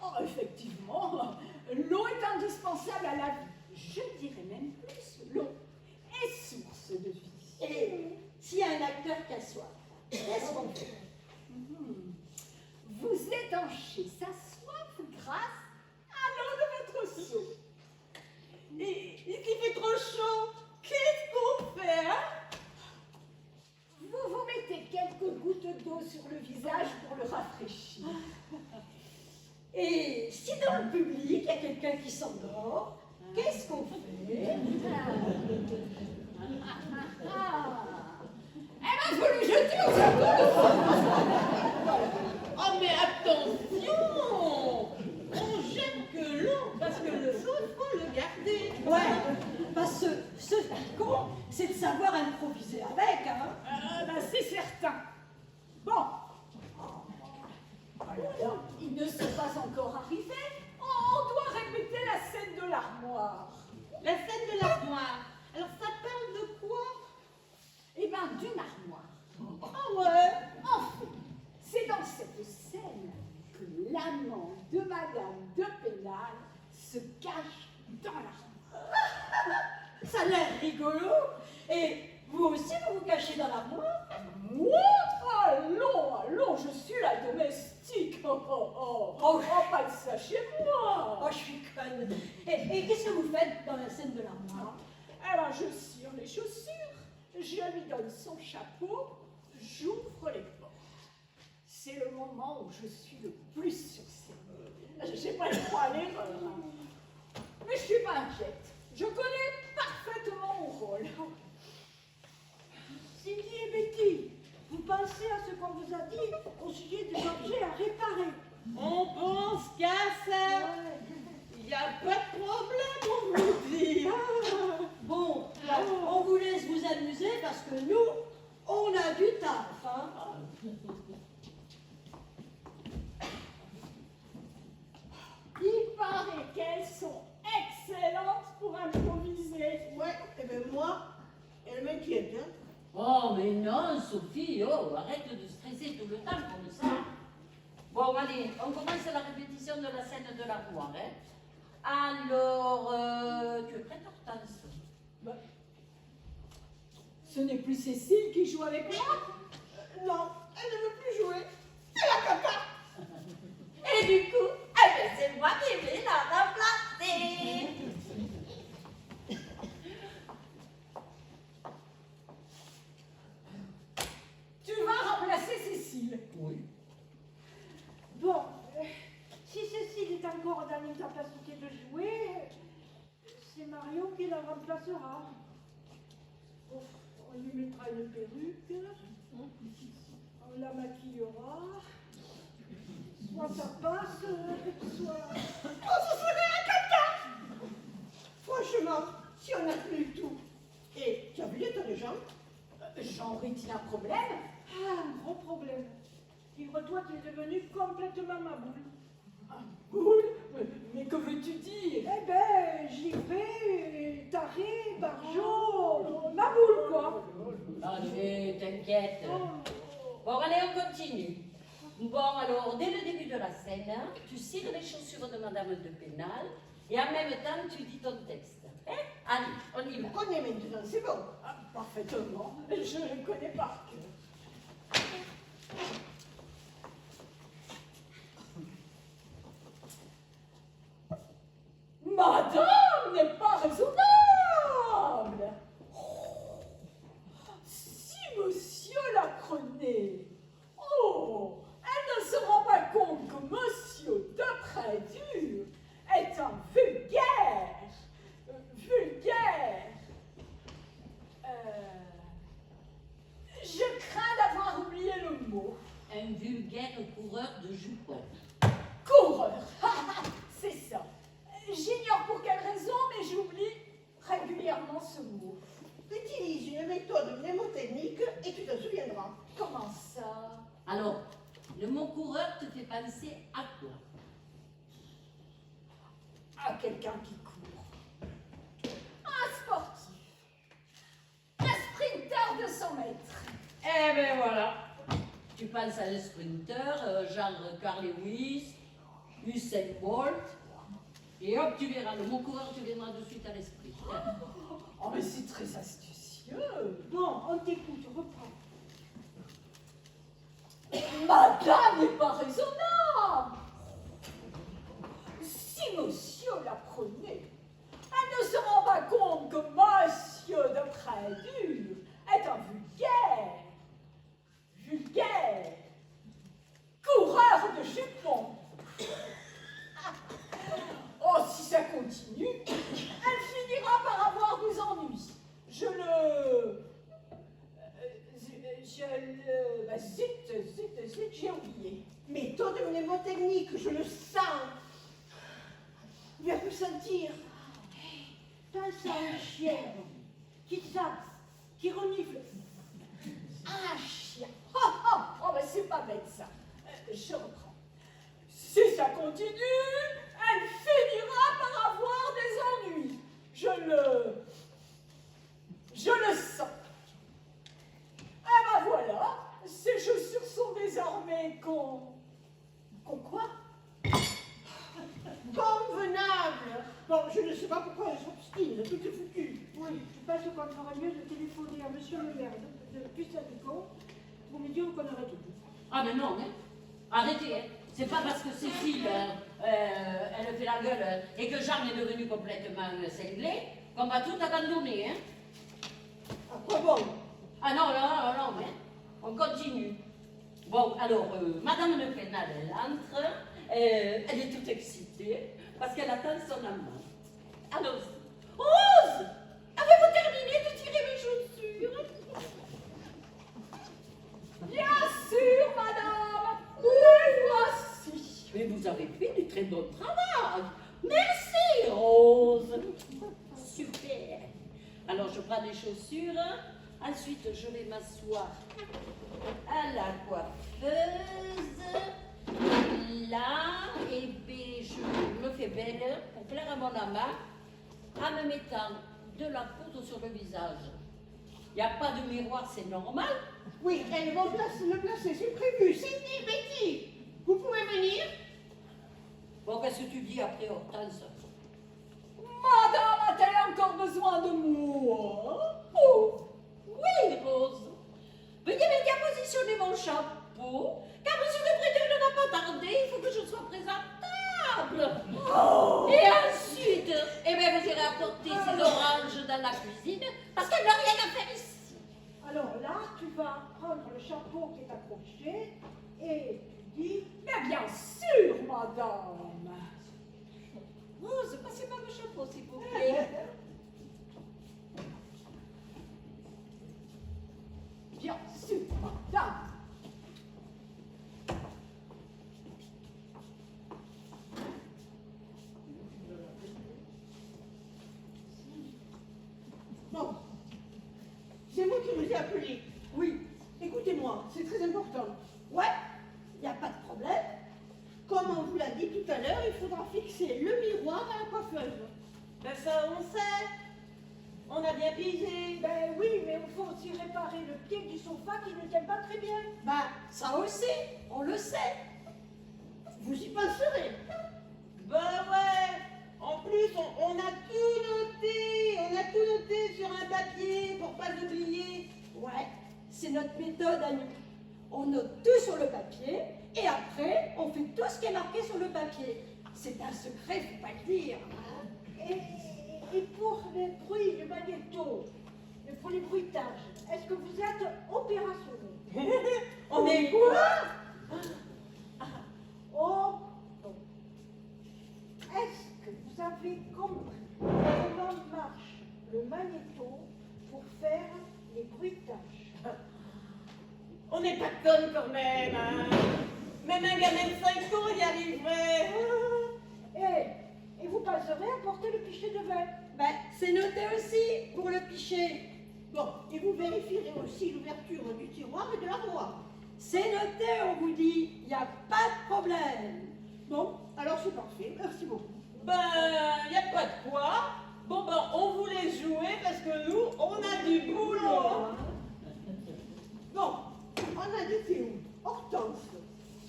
Oh, effectivement, l'eau est indispensable à la vie. Je dirais même plus, l'eau est source de vie. Et s'il y a un acteur qui a soif, qu'est-ce qu'on fait? Vous étanchez sa soif grâce à l'eau de votre seau. Et s'il fait trop chaud, qu'est-ce qu'on fait, hein? Vous mettez quelques gouttes d'eau sur le visage pour le rafraîchir. Et si dans le public, il y a quelqu'un qui s'endort, qu'est-ce qu'on fait? Eh ben, vous le jetez aux abords. Oh mais attention! On jette que l'eau, parce que le chaud, il faut le garder. Ouais, parce que ce con, c'est de savoir improviser avec, hein. Ben, c'est certain. Bon. Alors, ils ne sont pas encore arrivés. On doit répéter la scène de l'armoire. La scène de l'armoire. Alors ça parle de quoi? Eh bien, d'une armoire. Ah ouais? En fait, c'est dans cette scène que l'amant de Madame de Pénal se cache dans l'armoire. Ça a l'air rigolo. Et vous aussi, vous vous cachez dans l'armoire? Moi? Allons, je suis la domestique. Oh, pas de ça chez moi. Oh, je suis conne. Et qu'est-ce que vous faites dans la scène de l'armoire? Eh ben, je cire les chaussures, je lui donne son chapeau, j'ouvre les portes. C'est le moment où je suis le plus sur scène. J'ai pas le droit à l'erreur. Mais je suis pas inquiète. Je connais parfaitement mon rôle. Cindy et Betty, vous pensez à ce qu'on vous a dit au sujet des objets à réparer? On pense qu'à ça. Il n'y a pas de problème, on vous dit. Bon, on vous laisse vous amuser parce que nous, on a du taf, hein. Il paraît qu'elles sont excellentes pour improviser. Ouais, et bien moi, elle m'inquiète, hein. Oh, mais non, Sophie, oh, arrête de stresser tout le temps comme ça. Bon, allez, on commence la répétition de la scène de l'armoire, hein. Alors, tu es prête, Hortense? Bah, ce n'est plus Cécile qui joue avec moi. Non, elle ne veut plus jouer. C'est la caca. Et du coup, eh ben, c'est moi qui vais la remplacer. Tu vas remplacer Cécile. Oui. Bon, si Cécile est encore dans l'incapacité de jouer, c'est Marion qui la remplacera. On lui mettra une perruque, on la maquillera, soit ça passe, soit... Oh, ce serait un caca. Franchement, est devenue complètement ma boule. Boule? Mais que veux-tu dire? Eh ben, givré, taré, barjot, ma boule, quoi. Allez, t'inquiète. Bon, allez, on continue. Bon, alors, dès le début de la scène, tu cires les chaussures de Madame de Pénal et en même temps, tu dis ton texte. Hein? Allez, on y Je va. connais maintenant, c'est bon. Ah, parfaitement, je ne connais pas. Madame n'est pas raisonnable. Oh, si monsieur l'apprenait, oh, elle ne se rend pas compte que monsieur de Prédur est un vulgaire. Vulgaire. Je crains d'avoir oublié le mot. Un vulgaire coureur de jupons. Coureur. C'est ça. J'ignore pour quelle raison, mais j'oublie régulièrement ce mot. Utilise une méthode mnémotechnique et tu te souviendras. Comment ça? Alors, le mot coureur te fait penser à quoi? À quelqu'un qui court. Un sportif. Un sprinter de 100 mètres. Eh ben voilà. Tu penses à un sprinter, genre Carl Lewis, Usain Bolt, et hop, tu verras, le mot coureur te viendra de suite à l'esprit. Oh, mais c'est très astucieux. Bon, on t'écoute, reprends. Madame n'est pas raisonnable. Si monsieur l'apprenait, elle ne se rend pas compte que monsieur de Prédur est un vulgaire. Vulgaire. Coureur de jupons. Oh, si ça continue, elle finira par avoir des ennuis. Zut, j'ai oublié. Méthode mnémotechnique, je le sens. Il a pu sentir. Pense à un chien qui zappe, qui renifle. Un chien. Oh, ben c'est pas bête ça. Je reprends. Si ça continue, elle finira par avoir des ennuis. Je le sens. Eh ben voilà, ces chaussures sont désormais quoi? Convenable. Bon, je ne sais pas pourquoi elle s'obstine, tout est foutu. Oui, je pense qu'on ferait mieux de téléphoner à monsieur le maire de Puy-Salicon pour lui dire qu'on aurait tout. Ah mais non, hein. Arrêtez, hein. C'est pas parce que Cécile, elle fait la gueule et que Jean est devenu complètement cinglé qu'on va tout abandonner, hein. À quoi bon? Ah non, hein. On continue. Bon, alors, Madame Le Pénal, elle entre, elle est toute excitée parce qu'elle attend son amant. Alors, Rose, avez-vous terminé de tirer mes chaussures? Bien sûr, madame. Les voici. Mais vous avez fait du très bon travail. Merci, Rose. Super. Alors, je prends les chaussures. Ensuite, je vais m'asseoir à la coiffeuse. Là, et puis je me fais belle pour plaire à mon amant en me mettant de la poudre sur le visage. Il n'y a pas de miroir, c'est normal. Oui, elles vont le placer, c'est prévu. Cindy, Betty, vous pouvez venir? Bon, qu'est-ce que tu dis après, Hortense? Madame a-t-elle encore besoin de moi? Oh. Oui, Rose. Veuillez bien positionner mon chapeau, car monsieur de Prédur ne va pas tarder, il faut que je sois présentable. Oh. Et ensuite, eh bien, vous irez apporter ces oranges dans la cuisine, parce qu'elle n'a rien à faire ici. Alors là, tu vas prendre le chapeau qui est accroché et tu dis Mais bien sûr, madame. Rose, passez-moi le chapeau, s'il vous plaît. Bien sûr, madame. Bon, c'est moi qui vous ai appelé. Oui. Écoutez-moi, c'est très important. Ouais, il n'y a pas de problème. tout à l'heure, il faudra fixer le miroir à la coiffeuse. Ben ça, on sait. On a bien pigé. Ben oui, mais il faut aussi réparer le pied du sofa qui ne tient pas très bien. Ben, ça aussi, on le sait. Vous y penserez. Ben ouais. En plus, on a tout noté. On a tout noté sur un papier pour pas l'oublier. Ouais, c'est notre méthode à nous. On note tout sur le papier et après, on fait tout ce qui est marqué sur le papier. C'est un secret, faut pas le dire. Hein. Et pour les bruits du magnéto, et pour les bruitages, est-ce que vous êtes opérationnel? On est quoi? Oh. Est-ce que vous avez compris comment marche le magnéto pour faire les bruitages? On n'est pas connes quand même, hein. Même un gamin de 5 ans y arriverait. Et vous passerez à porter le pichet de vin. Ben, c'est noté aussi pour le pichet. Bon, et vous vérifierez aussi l'ouverture du tiroir et de l'armoire. C'est noté, on vous dit, il n'y a pas de problème. Bon, alors c'est parfait. Merci beaucoup. Ben, y a pas de quoi. Bon, ben, on voulait jouer parce que nous, on a du boulot. Bon, on a dit Théo. Hortense,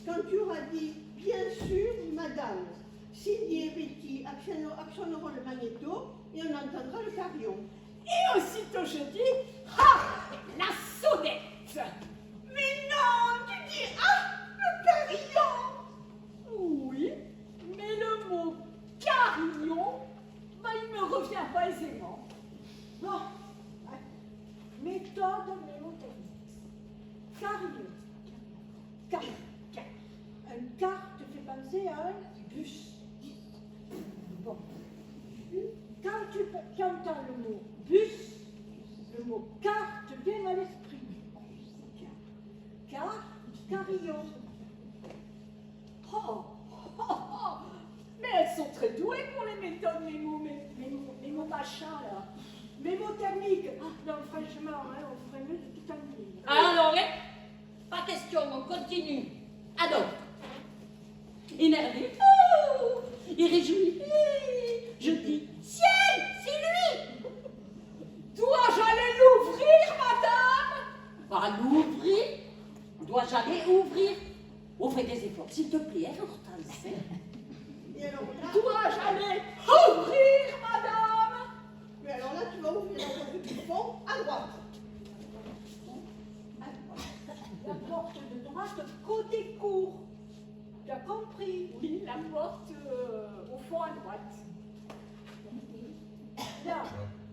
quand tu auras dit bien sûr, madame, Cindy et Betty actionneront le magnéto et on entendra le carillon. Et aussitôt je dis, ah, la sonnette. Mais non, tu dis ah, le carillon. Oui, mais le mot carillon, ben, il me revient pas aisément. Bon, méthode mnémotechnique. Carillon. Un car te fait penser à un bus. Bon. Quand tu entends le mot bus, le mot car te vient à l'esprit. Car, carillon. Oh, mais elles sont très douées pour les méthodes mémo machin là. Mémotechnique. Non, franchement, hein, on ferait mieux de tout annuler. Alors, pas question, on continue. Alors, énervé, oh, il réjoui, je dis, ciel, c'est lui. Dois-je aller l'ouvrir, madame? Pas l'ouvrir. Dois-je aller ouvrir? Ouvrez des efforts, s'il te plaît, Hortense. Et alors là, Dois-je aller ouvrir, madame? mais alors là, tu vas ouvrir la porte du fond à droite. La porte de droite, côté court. Tu as compris? Oui, la porte au fond à droite. Là,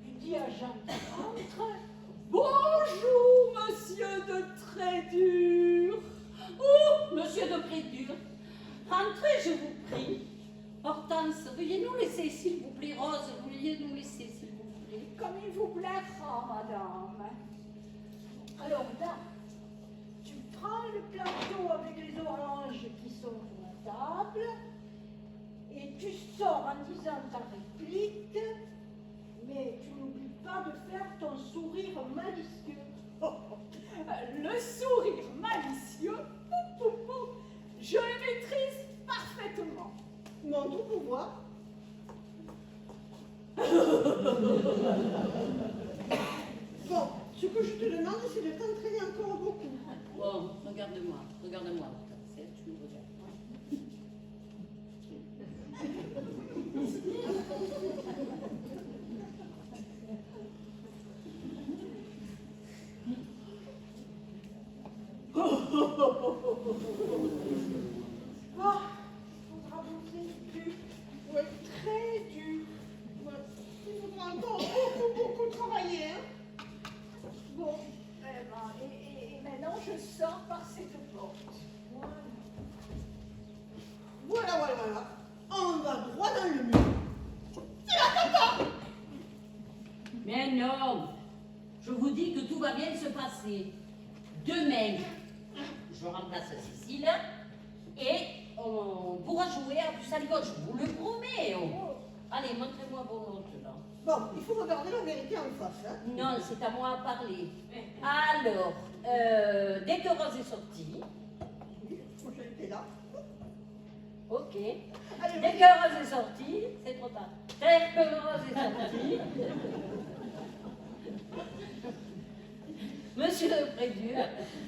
tu dis à Jean qui entre. Bonjour, monsieur de Trédur. Oh, monsieur de Prédur, entrez, je vous prie. Hortense, veuillez nous laisser, s'il vous plaît. Rose, veuillez nous laisser, s'il vous plaît. Comme il vous plaira, madame. Alors là, tu prends le plateau avec les oranges qui sont sur la table et tu sors en disant ta réplique, mais tu n'oublies pas de faire ton sourire malicieux. Le sourire malicieux, pou, pou, pou, je le maîtrise parfaitement. Montre pour voir. Bon, ce que je te demande, c'est de t'entraîner encore beaucoup. Bon, regarde-moi, Hortense, tu me regardes. Ah, faudra bosser dur, Ouais, très dur. ouais. Il faudra encore beaucoup travailler, hein. Bon, eh ben, et maintenant je sors par cette porte. Voilà. On va droit dans le mur. C'est la cata. Mais non, je vous dis que tout va bien se passer. Demain, je remplace Cécile et on pourra jouer à plus à l'école, je vous le promets. Oh. Allez, montrez-moi vos notes là. Bon, il faut regarder la vérité en face, hein. Non, c'est à moi à parler. Alors, dès que Rose est sortie, Oui, moi j'étais là. Ok. Dès que Rose est sortie, c'est trop tard. Dès que Rose est sortie, Monsieur de Prédur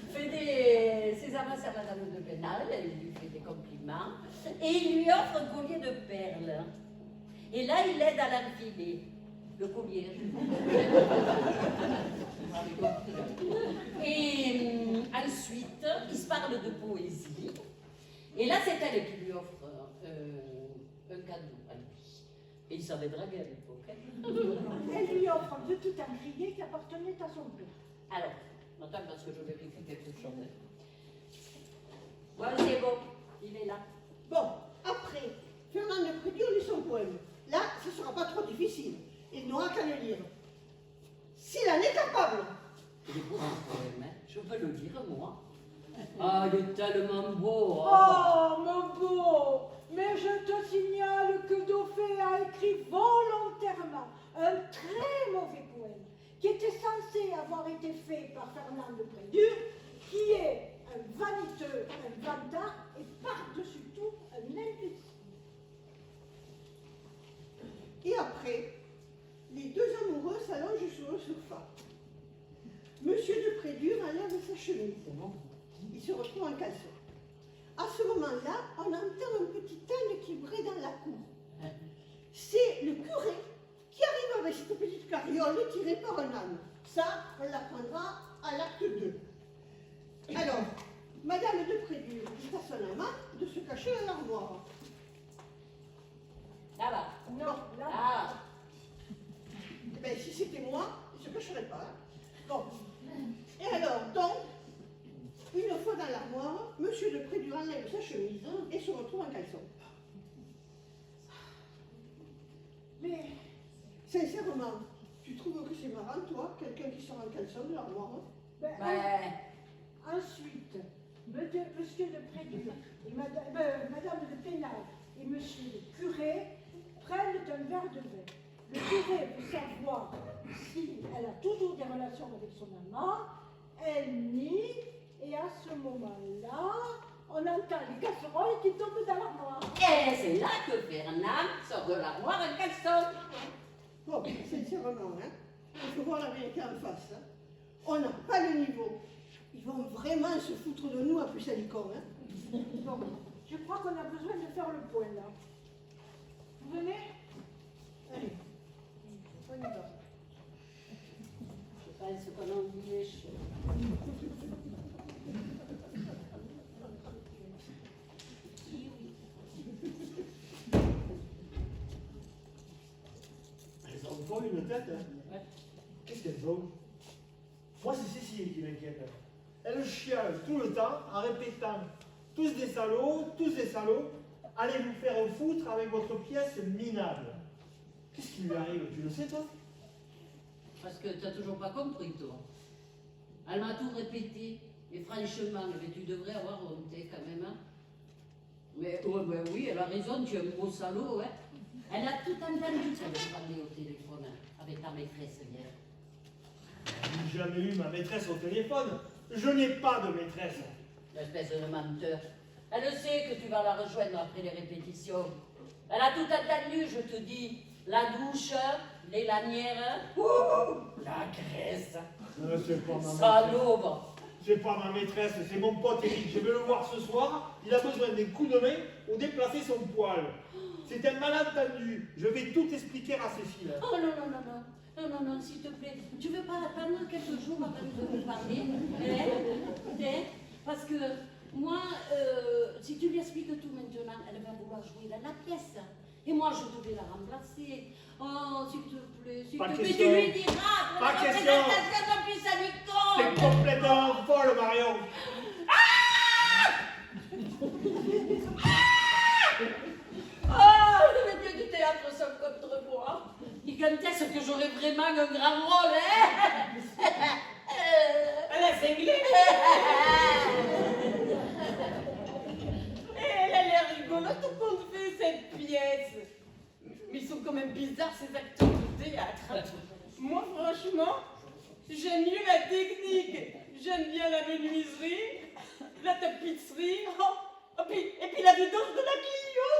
fait ses avances à Madame de Pénal, il lui fait des compliments, et il lui offre un collier de perles. Et là, il l'aide à l'enfiler. Le collier. Et ensuite, ils se parlent de poésie. Et là, c'est elle qui lui offre un cadeau à lui. Et il savait draguer à l'époque. Hein. Elle lui offre de tout un grillé qui appartenait à son père. Alors, attends parce que je vérifie quelque chose. Voilà, c'est bon, il est là. Bon, après, Fernand de Prédur lit son poème. Là, ce ne sera pas trop difficile. Il n'aura qu'à le lire. S'il en est capable. Il est beau ce poème, hein. Je peux le lire, moi. Ah, il est tellement beau. Oh, mon beau! Mais je te signale que Dauphin a écrit volontairement un très mauvais poème qui était censé avoir été fait par Fernand de Prédur, qui est un vaniteux, un vantard et par-dessus tout un imbécile. Et après, les deux amoureux s'allongent sur le sofa. Monsieur de Prédur enlève sa chemise. Il se retrouve en caleçon. À ce moment-là, on entend un petit âne qui braie dans la cour. C'est le curé qui arrive avec cette petite carriole tirée par un âne. Ça, on l'apprendra à l'acte 2. Alors, Madame de Prédur dit à son amant de se cacher dans l'armoire. Là-bas. Non, là. Ah. Eh bien, si c'était moi, je ne se cacherais pas. Hein. Bon. Et alors, donc, une fois dans l'armoire, Monsieur de Prédur enlève sa chemise et se retrouve en caleçon. Mais Sincèrement, tu trouves que c'est marrant, toi, quelqu'un qui sort en caleçon de l'armoire? ben, ensuite, monsieur de Prédur et madame de Pénal et monsieur le curé prennent un verre de vin. Le curé veut savoir si elle a toujours des relations avec son amant. Elle nie, et à ce moment-là, on entend les casseroles qui tombent dans l'armoire. Et c'est là que Fernand sort de l'armoire en caleçon. Bon, sincèrement, hein, il faut voir la vérité en face. Hein. On n'a pas le niveau. Ils vont vraiment se foutre de nous à plus salicon. Hein. Bon, je crois qu'on a besoin de faire le point là. Vous venez? Allez, on y va. Je pense qu'on a oublié les choses. Elles ont pas une tête, hein. Ouais. Qu'est-ce qu'elles ont? Moi, c'est Cécile qui m'inquiète. Elle chiale tout le temps en répétant « Tous des salauds, allez vous faire foutre avec votre pièce minable. » Qu'est-ce qui lui arrive? Tu le sais, toi? Parce que tu n'as toujours pas compris, toi. Elle m'a tout répété. Et franchement, mais tu devrais avoir honte quand même. Hein. Mais ouais, ben oui, elle a raison, tu es un gros salaud. Hein. Elle a tout entendu quand elle parlait au téléphone avec ta maîtresse hier. Je n'ai jamais eu ma maîtresse au téléphone. Je n'ai pas de maîtresse. L'espèce de menteur. Elle sait que tu vas la rejoindre après les répétitions. Elle a tout entendu, je te dis. La douche, les lanières, la graisse. C'est pas ma maîtresse. Salaud. C'est pas ma maîtresse, c'est mon pote Eric. Je vais le voir ce soir. Il a besoin d'un coup de main pour déplacer son poil. C'est un malentendu. Je vais tout expliquer à Cécile. Oh non, non, non, non. Non, non, non, s'il te plaît. Tu veux pas attendre quelques jours avant de me parler Parce que moi, si tu lui expliques tout maintenant, elle va vouloir jouer dans la pièce. Et moi, je devais la remplacer. Oh, s'il te plaît, Pas tu question. lui diras. Pas question. T'es complètement folle, Marion. Oh, les dieux du théâtre sont contre moi. Et quand est-ce que j'aurai vraiment un grand rôle, hein? Elle a cinglé. Elle a l'air rigolote qu'on fait cette pièce. Mais ils sont quand même bizarres ces acteurs de théâtre. Moi, franchement, j'aime mieux la technique. J'aime bien la menuiserie, la tapisserie. Oh, Et puis la vidange de la Clio.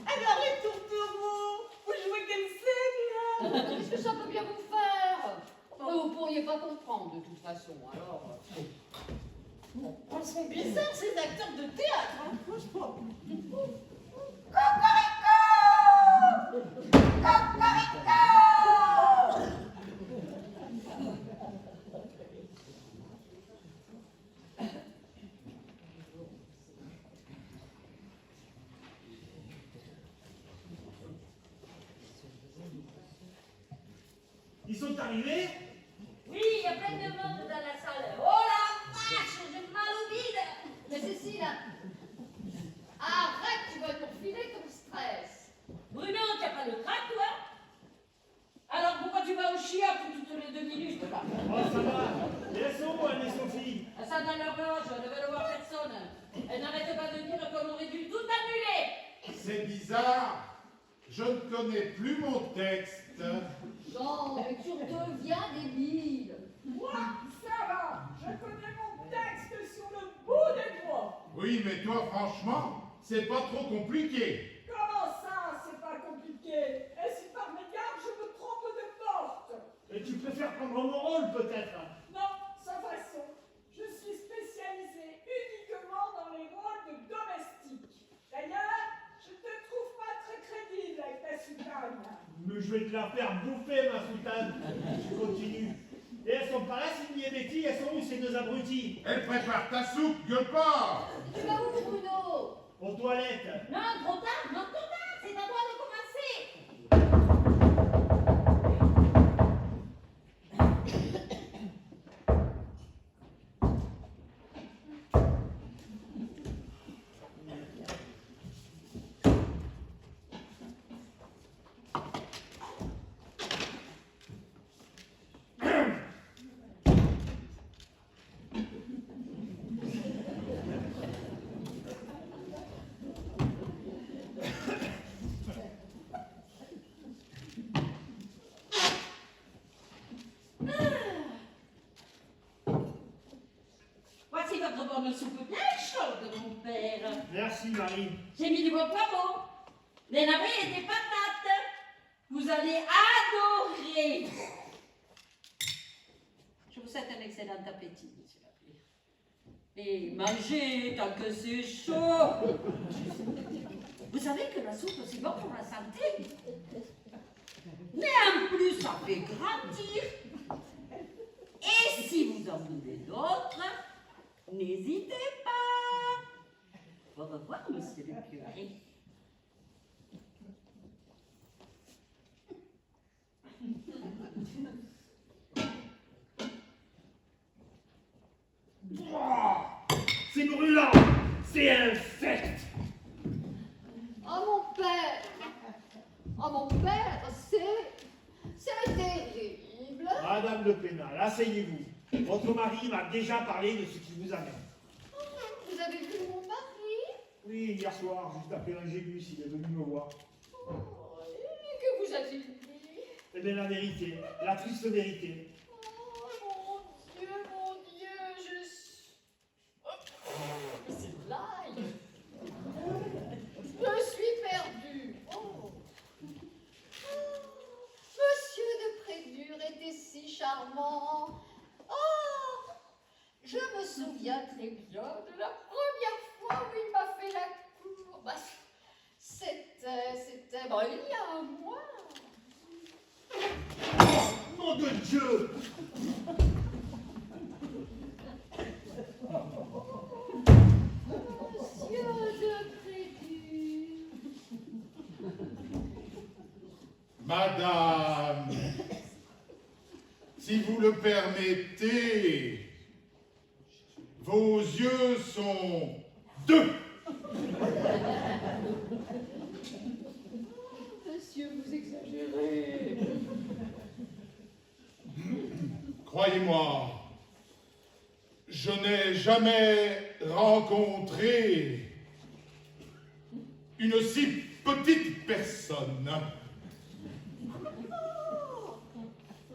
Alors les tourtereaux, vous jouez quelle scène? Qu'est-ce que ça peut bien vous faire? Vous pourriez pas comprendre de toute façon, alors. Ils sont bizarres ces acteurs de théâtre, hein, franchement. Ils sont arrivés? Oui, il y a plein de monde dans la salle. Oh la vache, j'ai mal au bide. Mais Cécile, arrête, tu vas nous refiler ton stress. Bruno, t'as pas le crack, toi? Alors pourquoi tu vas au chiottes toutes les 2 minutes, là? Oh, ça va. Et elles sont où, Anne et Sophie? Ça dans l'horloge, ne veulent voir personne. Elles n'arrêtent pas de dire qu'on aurait dû tout annuler. C'est bizarre. Je ne connais plus mon texte. Non, mais tu redeviens débile. Moi, ça va. Je connais mon texte sur le bout des doigts. Oui, mais toi, franchement, c'est pas trop compliqué. Comment ça, c'est pas compliqué? Et si par mégarde je me trompe de porte? Et tu préfères prendre mon rôle, peut-être? Non, sans façon. Je suis spécialisée uniquement dans les rôles de domestique. D'ailleurs, je te trouve pas très crédible avec ta soutane. Mais je vais te la faire bouffer, ma soutane. Je continue. Et elles sont pas là, Cindy et Betty? Elles sont où, ces 2 abrutis? Elle prépare ta soupe, gueule pas. Tu vas où, Bruno? Aux toilettes. Non, trop tard, non, trop tard. C'est à toi de commencer. Voici votre bonne soupe bien chaude, mon père. Merci, Marie. J'ai mis du bon poireau, des navets et des patates. Vous allez adorer. Je vous souhaite un excellent appétit, monsieur l'abbé. Et mangez tant que c'est chaud. Vous savez que la soupe, c'est bon pour la santé. Mais en plus, ça fait grandir. Et si vous en voulez d'autres, n'hésitez pas. Au revoir, monsieur le curé. C'est brûlant. C'est infect. Oh mon père, c'est terrible. Madame de Pénal, asseyez-vous. Votre mari m'a déjà parlé de ce qui vous amène. Vous avez vu mon mari? Oui, hier soir, juste après l'Angélus, il est venu me voir. Oh, et que vous a-t-il dit? Eh bien, la vérité, la triste vérité. Oh mon Dieu, je suis... Oh, c'est une blague. Je suis perdue. Oh. Monsieur de Prédur était si charmant. Oh, je me souviens très bien de la première fois où il m'a fait la cour. Bah, c'était bon, il y a un mois. Nom de Dieu! Monsieur de Prédur. Madame, si vous le permettez, vos yeux sont deux. Monsieur, vous exagérez. Croyez-moi, je n'ai jamais rencontré une si petite personne.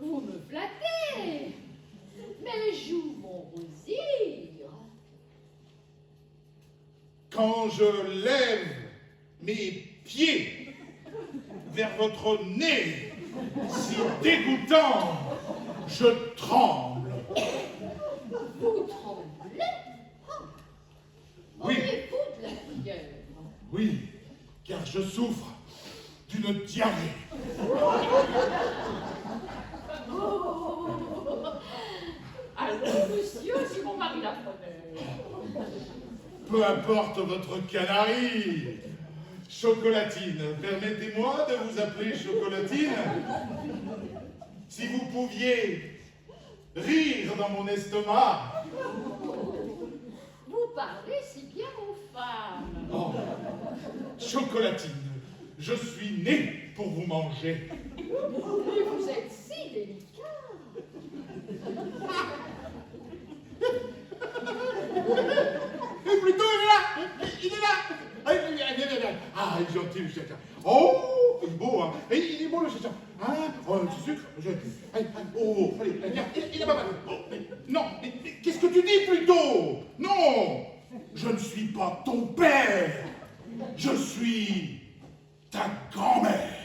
Vous me flattez. Mes joues vont rougir. Quand je lève mes pieds vers votre nez, si dégoûtant, je tremble. Vous tremblez? Oui. Auriez-vous de la fièvre? Oui, car je souffre d'une diarrhée. Alors, monsieur, si mon mari la prenait. Peu importe votre canarie. Chocolatine, permettez-moi de vous appeler Chocolatine. Si vous pouviez rire dans mon estomac. Vous parlez si bien aux femmes. Oh, Chocolatine, je suis né pour vous manger. Et vous êtes si délicat. Et plutôt, il est là. Il est là. Ah, il est gentil, le chacun. Oh, il est beau, hein. Et il est beau, le chacun. Ah, oh, du sucre. Oh, allez, viens, il est pas mal. Oh, non, mais qu'est-ce que tu dis plutôt? Non, je ne suis pas ton père. Je suis ta grand-mère.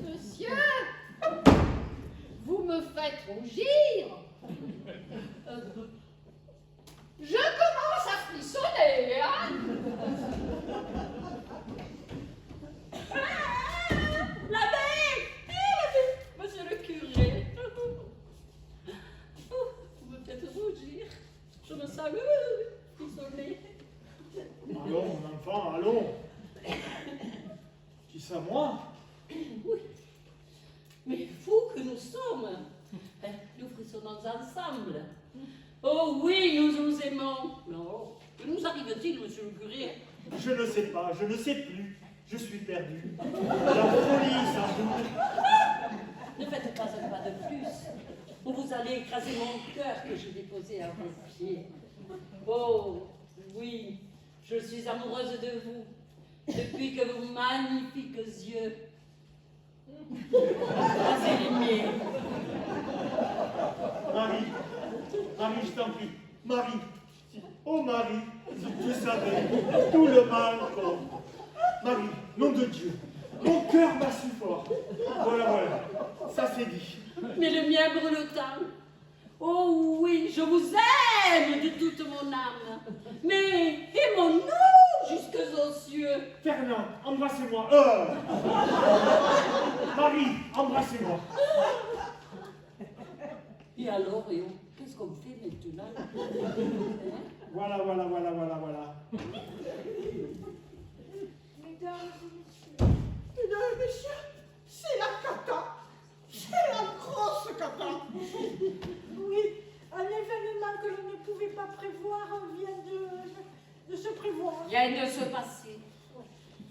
Monsieur, vous me faites rougir. Je commence à frissonner, hein? Monsieur le curé. Oh, vous me faites rougir. Je me sens frissonner. Allons, mon enfant, allons. Qui ça, moi? Oui. Mais fous que nous sommes. Nous frissonnons ensemble. Oh oui, nous nous aimons. Non. Que nous arrive-t-il, monsieur le curé? Je ne sais pas, je ne sais plus. Je suis perdu. La folie, sans doute. Ne faites pas un pas de plus, ou vous allez écraser mon cœur que j'ai déposé à vos pieds. Oh, oui, je suis amoureuse de vous, depuis que vos magnifiques yeux. C'est les miens. Marie, je t'en prie. Marie. Oh, Marie, si tu savais tout le mal qu'on... Marie, nom de Dieu, mon cœur bat si fort. Voilà, ça c'est dit. Mais le mien brûle tant. Oh oui, je vous aime de toute mon âme. Mais aimons-nous jusqu'aux cieux. Fernand, embrassez-moi. Marie, embrassez-moi. Et alors, Léo, qu'est-ce qu'on fait maintenant? Hein? Voilà. Mesdames et messieurs, c'est la cata. C'est la grosse cata. Oui, un événement que l'on ne pouvait pas prévoir vient de se prévoir. Vient de se passer.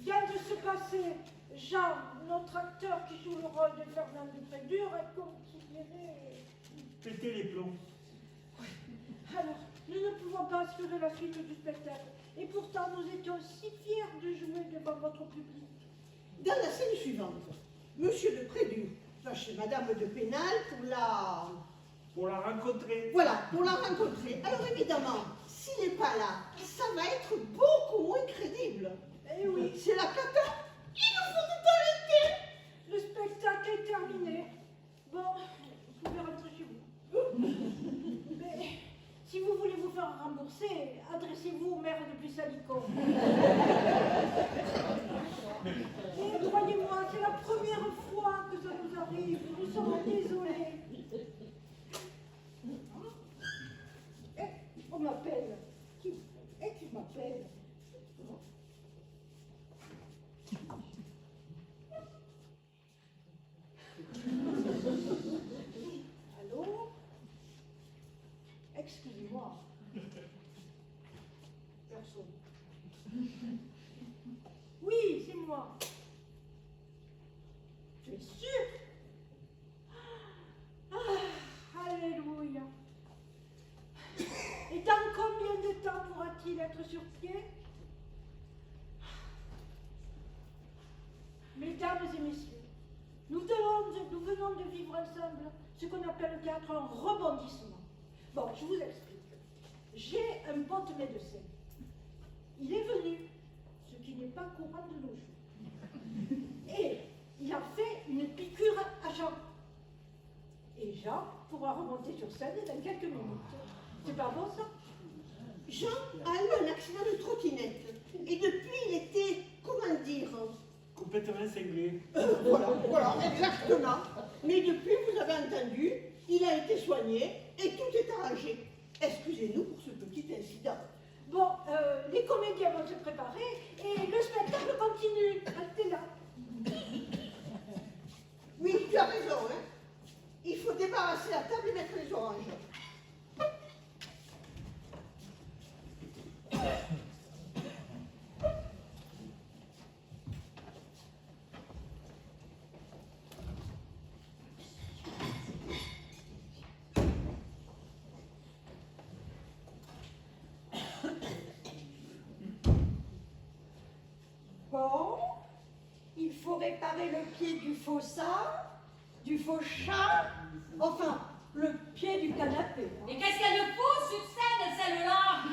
Vient de se passer. Jean, notre acteur qui joue le rôle de Fernand Duprédur, est considéré... Pétez les plombs. Alors, nous ne pouvons pas assurer la suite du spectacle. Et pourtant, nous étions si fiers de jouer devant votre public. Dans la scène suivante, Monsieur de Prédur va chez Madame de Pénal Pour la rencontrer. Voilà, pour la rencontrer. Alors évidemment, s'il n'est pas là, ça va être beaucoup moins crédible. Eh oui, C'est la cata. Il nous faut tout arrêter. le spectacle est terminé. Bon, vous pouvez rentrer chez vous. Mais si vous voulez vous faire rembourser, adressez-vous au maire de Puy-Salico. Et croyez-moi, c'est la première fois que ça nous arrive. Nous sommes désolés. Eh, on m'a bien sûr. Ah, alléluia. Et dans combien de temps pourra-t-il être sur pied? Mesdames et messieurs, nous venons de vivre ensemble ce qu'on appelle au théâtre un rebondissement. Bon, je vous explique. J'ai un pote médecin. Il est venu, ce qui n'est pas courant de nos jours. Et il a fait une piqûre à Jean. Et Jean pourra remonter sur scène dans quelques minutes. C'est pas bon ça? Jean a eu un accident de trottinette. Et depuis, il était, comment dire, Complètement cinglé. voilà, exactement. Mais depuis, vous avez entendu, il a été soigné et tout est arrangé. Excusez-nous pour ce petit incident. Bon, les comédiens vont se préparer et le spectacle continue. Restez là. Oui, tu as raison, hein. Il faut débarrasser la table et mettre les oranges. Bon, il faut réparer le pied du faux ça, du faux chat, enfin, le pied du canapé. Mais qu'est-ce qu'elle nous pousse sur scène, celle-là?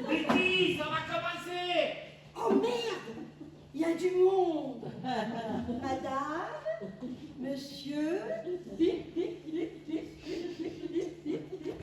Betty, ça va commencer! Oh merde, il y a du monde. Madame, monsieur, bip, bip, bip, bip, bip, bip, bip, bip, bip.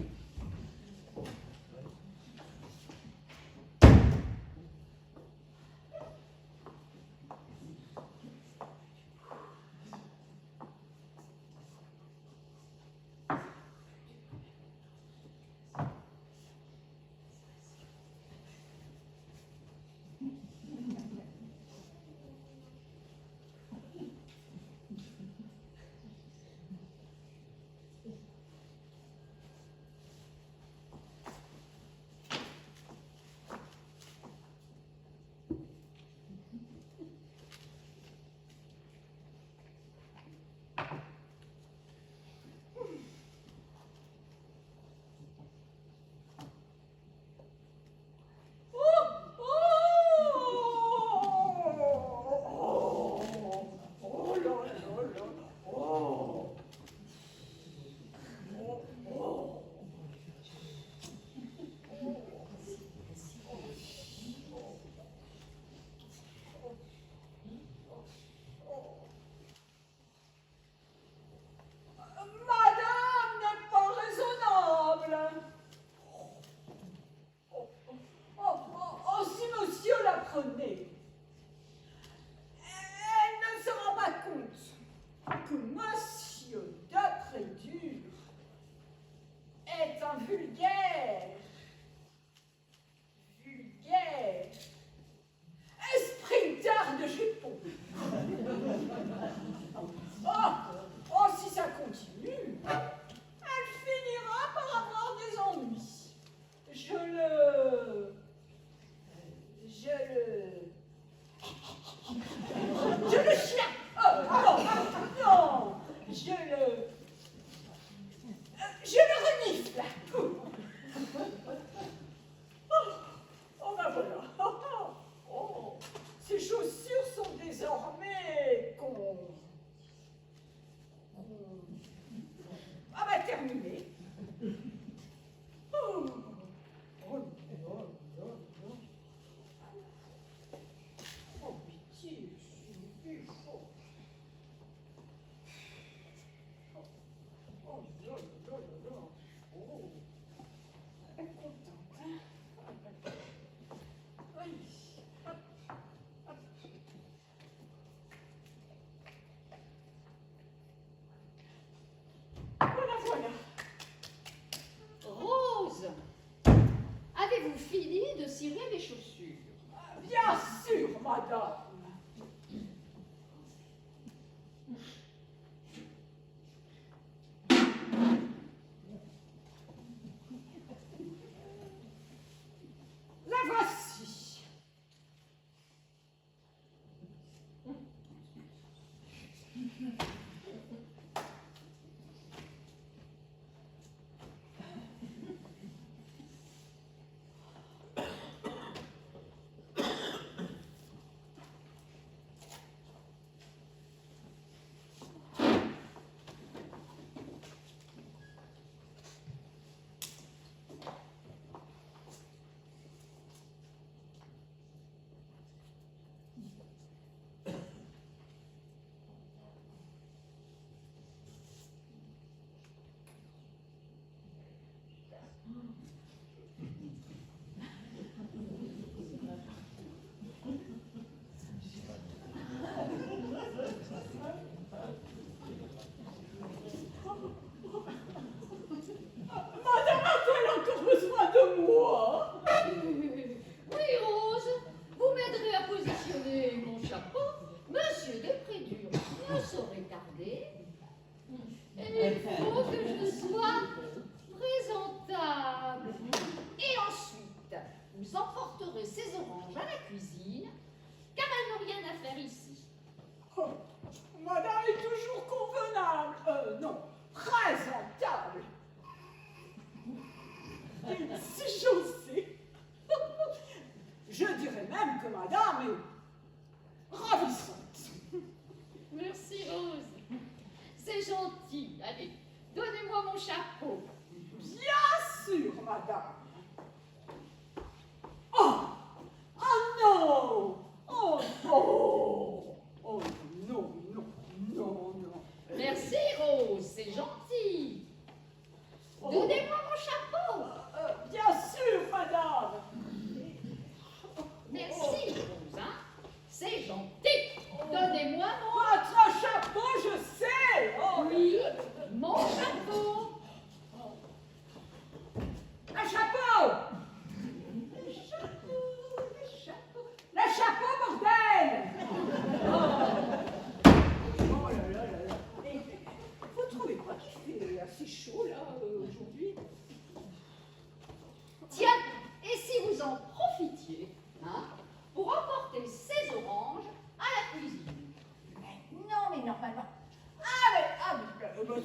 Avez-vous fini de cirer les chaussures? Bien sûr, madame. La voici. mon chapeau? Bien sûr, madame. Oh! Oh non! Oh non! Oh non, non, non, non. Merci, Rose, c'est gentil. Oh. Donnez-moi mon chapeau. Bien sûr, madame. Merci, Rose, hein? C'est gentil. Donnez-moi Votre chapeau, je sais. Oh, oui, mon chapeau. le chapeau! Le chapeau, bordel! Oh là là là là. Et vous trouvez pas qu'il fait assez chaud là aujourd'hui? Tiens, et si vous en profitiez, hein, pour emporter ces oranges à la cuisine? Non, mais normalement.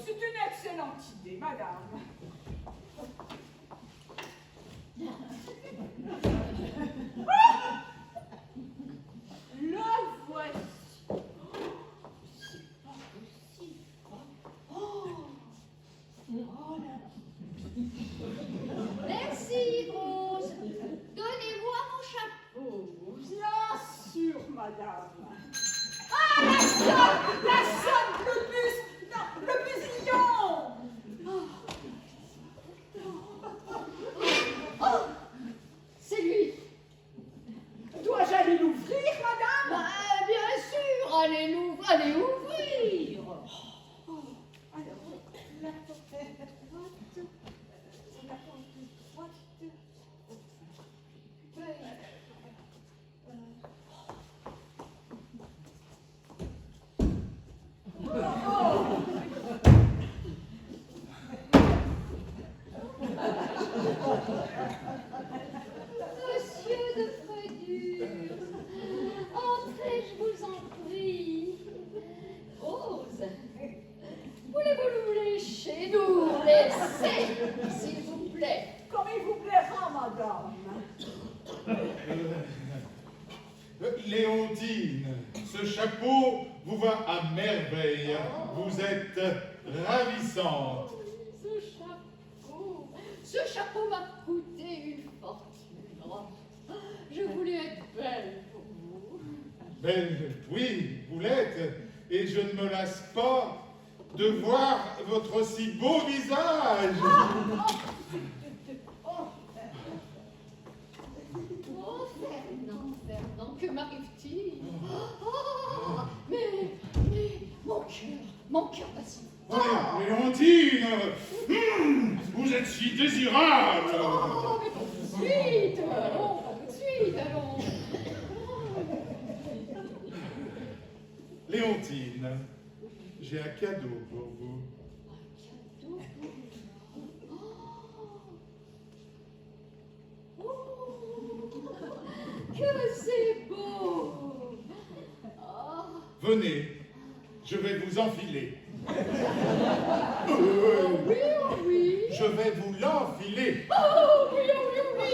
C'est une excellente idée, madame. Le voici. C'est pas possible. Oh là. Merci, Rose. Donnez-moi mon chapeau. Bien sûr, madame. Ah, la somme, le bus, non, le busillon. Oh, c'est lui. Dois-je aller l'ouvrir, madame? Bah, bien sûr, allez ouvrir. Alors, la porte droite, la porte droite. Monsieur de Frédure, entrez, je vous en prie. Rose, voulez-vous nous lécher, nous laisser, s'il vous plaît? Comme il vous plaira, madame. Léontine, ce chapeau vous va à merveille. Vous êtes ravissante. Ce chapeau m'a coûté une fortune. Oh, je voulais être belle pour vous. Belle, oui, vous l'êtes, et je ne me lasse pas de voir votre si beau visage. Oh, Fernand, que m'arrive-t-il? Oh, mais, mon cœur vacille. Oh, Léontine, vous êtes si désirable. Oh, mais pas tout de suite, allons, pas tout de suite, allons. Léontine, j'ai un cadeau pour vous. Un cadeau pour moi. Oh, que c'est beau. Oh. Venez, je vais vous enfiler. Oh oui, oh oui. Je vais vous l'enfiler. Oh oui, oh oui, oh oui.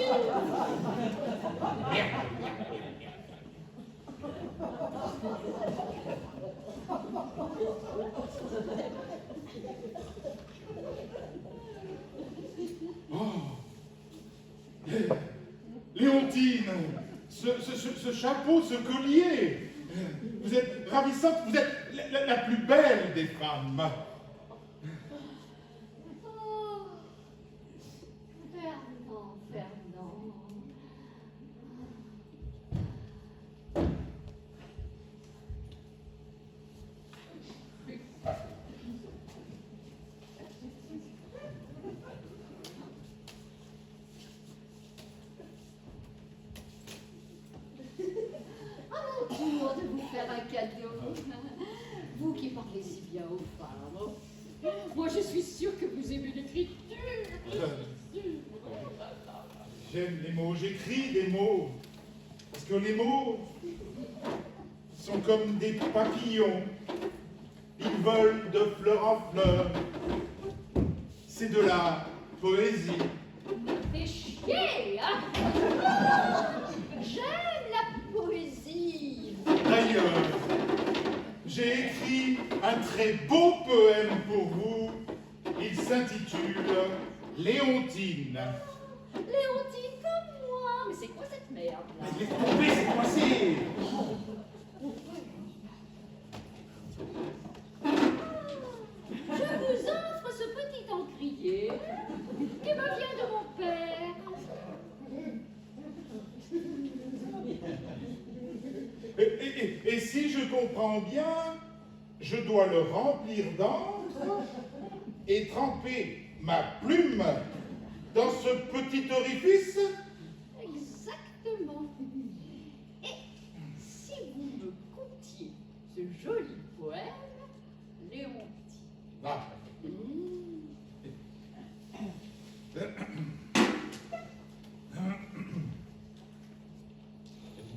Léontine, ce chapeau, ce collier, vous êtes ravissante, vous êtes la plus belle des femmes. Oh, Fernand. À mon tour de vous faire un cadeau. Vous qui parlez si bien aux femmes. Moi, je suis sûre que vous aimez l'écriture. J'aime les mots, j'écris des mots. Parce que les mots sont comme des papillons. Ils volent de fleur en fleur. C'est de la poésie. T'es chier, hein? J'aime la poésie. D'ailleurs, j'ai écrit un très beau poème pour vous. Il Il s'intitule Léontine. Léontine comme moi. Mais c'est quoi cette merde là? Mais laisse tomber, c'est coincé. Je vous offre ce petit encrier qui me vient de mon père. Et si je comprends bien, je dois le remplir d'encre et tremper ma plume dans ce petit orifice? Exactement. Et si vous me contiez ce joli poème, Léontine. Ah.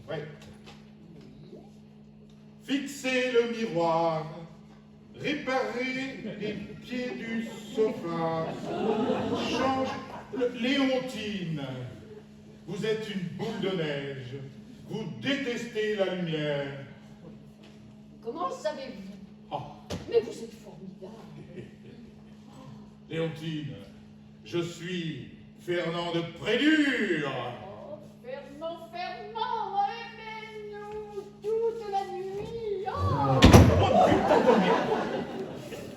Ouais. Fixez le miroir, réparez les pieds du sofa, change Léontine. Vous êtes une boule de neige, vous détestez la lumière. Comment le savez-vous? Oh, Mais vous êtes formidable. Léontine, je suis Fernand de Prédure. Oh, Fernand, aimez-nous toute la nuit. Oh. Oh putain de merde!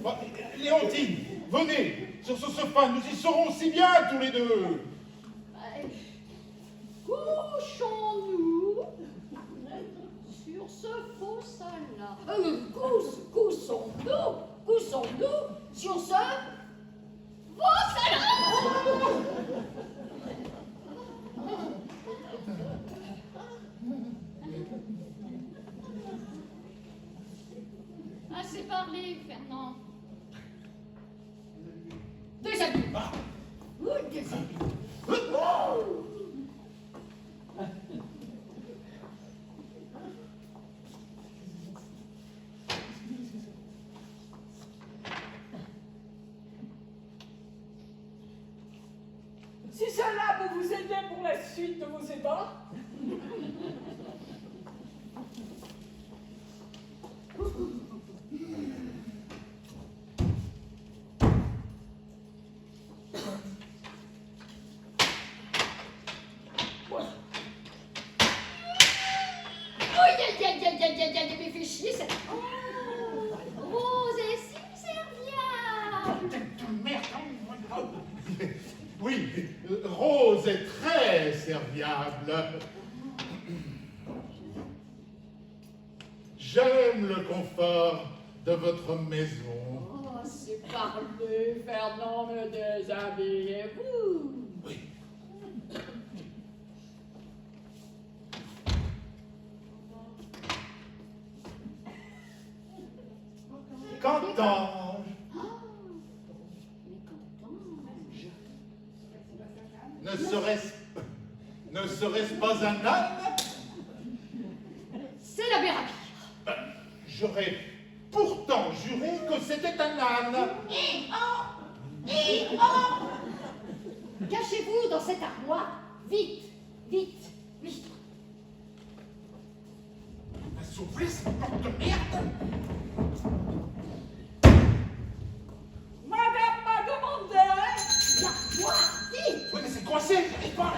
Bon, Léontine, venez, sur ce sofa, nous y serons aussi bien tous les deux. Couchons-nous sur ce faux salon. Couchons-nous sur ce faux salon. Assez parlé, Fernand. Déshabille. Oui, déshabille. Si cela peut vous aider pour la suite de vos ébats. Mais fais chier, ça. Oh, Rose est si serviable. Merde. Oui, Rose est très serviable. J'aime le confort de votre maison. Oh, c'est parlé, Fernand, me déshabillez-vous. Oui. Qu'entends-je? Mais qu'entends-je? Ne serait-ce pas un âne? C'est la Bérapire. J'aurais pourtant juré que c'était un âne. Cachez-vous dans cette armoire. Vite, vite, vite. Un soufflisse de merde. Madame m'a demandé. L'armoire, vite. Oui, mais c'est coincé, j'arrive pas.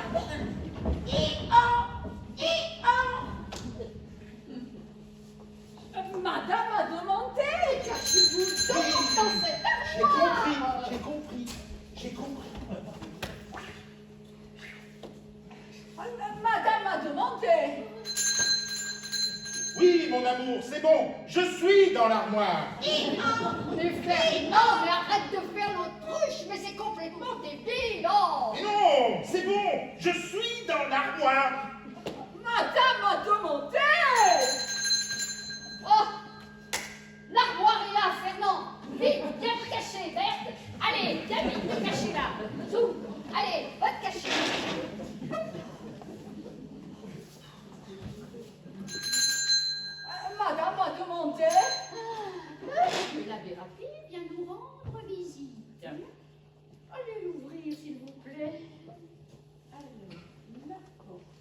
Madame m'a demandé. Cachez-vous dans cette J'ai armoire. j'ai compris. Madame m'a demandé. Oui, mon amour, c'est bon, je suis dans l'armoire. Mais Fernand, mais arrête de faire l'autruche, mais c'est complètement débile, oh. Mais non, c'est bon, je suis dans l'armoire. Madame m'a demandé. Oh, l'armoire est là, Fernand. Vite, viens te cacher, merde. Allez, viens vite te cacher là. Zou, allez, va te cacher. Madame m'a demandé. Mais la Bérapire vient nous rendre visite. Allez l'ouvrir, s'il vous plaît. Alors, la porte.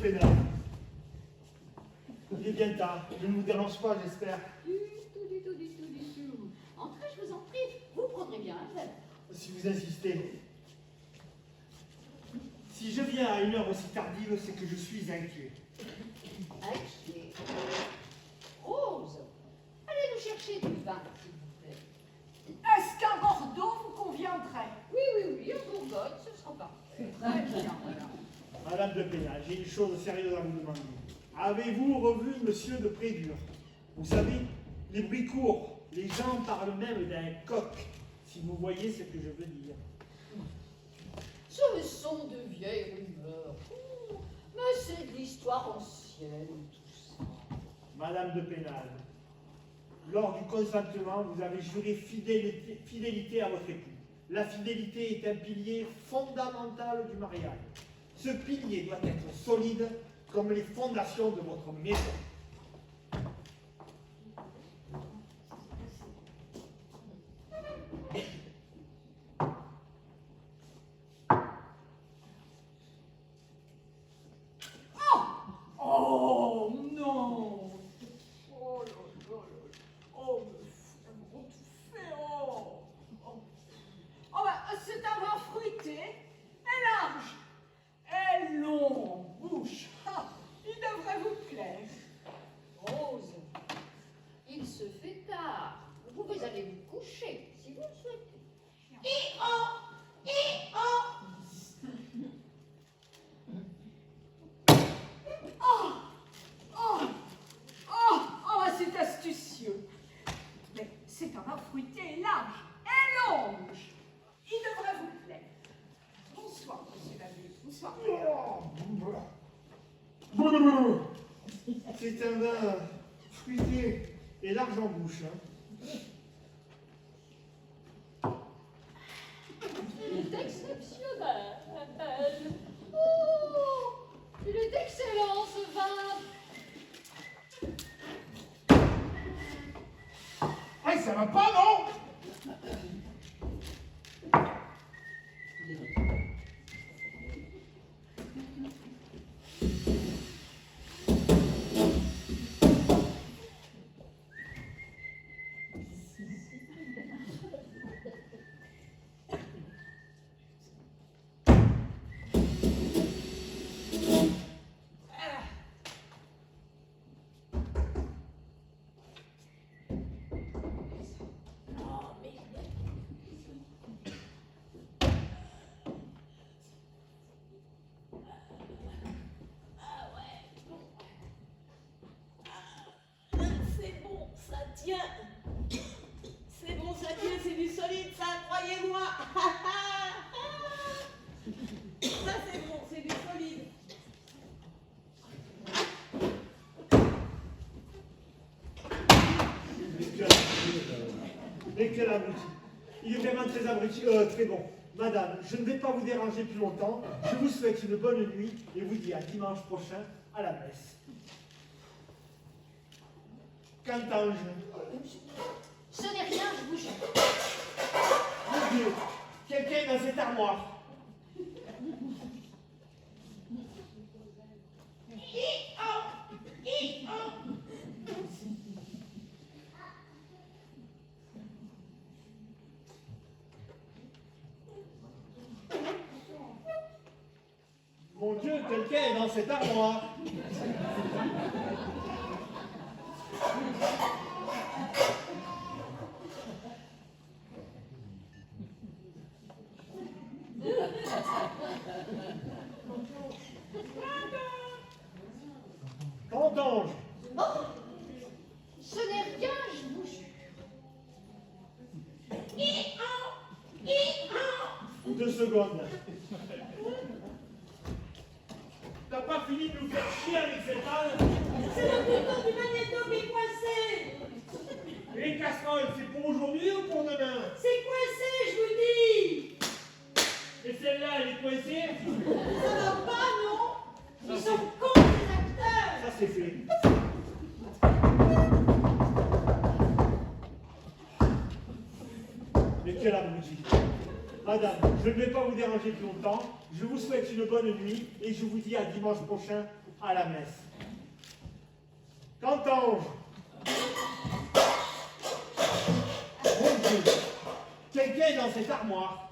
Pénal. Il est bien tard. Je ne vous dérange pas, j'espère. Du tout. Entrez, je vous en prie. Vous prendrez bien un verre. Si vous insistez. Si je viens à une heure aussi tardive, c'est que je suis inquiet. Inquiet. Rose, allez nous chercher du vin, s'il vous plaît. Est-ce qu'un Bordeaux vous conviendrait? Oui, un Bourgogne, ce sera parfait. Très bien, voilà. Madame de Pénal, j'ai une chose sérieuse à vous demander. Avez-vous revu Monsieur de Prédur? Vous savez, les bruits courent. Les gens parlent même d'un coq, si vous voyez ce que je veux dire. Ce sont de vieilles rumeurs. Mais c'est de l'histoire ancienne, tout ça. Madame de Pénal, lors du consentement, vous avez juré fidélité à votre époux. La fidélité est un pilier fondamental du mariage. Ce pilier doit être solide comme les fondations de votre maison. Oh non! Oh là là là! Oh, mais vraiment tout fait! Oh! Oh bah, c'est un vin fruité et large et long en bouche. Ah, il devrait vous plaire. Rose, il se fait tard. Vous pouvez aller vous coucher, si vous le souhaitez. Oh, bah, c'est astucieux. Mais c'est un vin fruité et large et longe. Il devrait vous plaire. Bonsoir, monsieur l'abbé. Bonsoir. C'est un vin fruité et large en bouche. Il est exceptionnel. Oh, il est excellent, ce vin. Ah, ça va pas, non? C'est bon, ça tient. C'est bon, ça tient, c'est du solide, ça, croyez-moi. Ça, c'est bon, c'est du solide. Mais quel abruti. Il est vraiment très abruti, très bon. Madame, je ne vais pas vous déranger plus longtemps. Je vous souhaite une bonne nuit et vous dis à dimanche prochain à la messe. Qu'entends-je? Ce n'est rien, je vous jure. Mon Dieu, quelqu'un est dans cette armoire. Mon Dieu, quelqu'un est dans cette armoire. Qu'entends-je? Ce n'est rien, je vous jure. 2 secondes. T'as pas fini de nous faire chier avec cette âne? C'est le bouton du magnéto qui est coincé. Les casseroles, c'est pour aujourd'hui ou pour demain? C'est coincé, je vous dis. Et celle-là, elle est coincée? Ça va pas, non? Ça, Ils c'est- sont cons, les acteurs. Ça, c'est fait. Mais quel abruti. Madame, je ne vais pas vous déranger plus longtemps. Je vous souhaite une bonne nuit et je vous dis à dimanche prochain à la messe. Qu'entends-je? Mon Dieu, quelqu'un est dans cette armoire.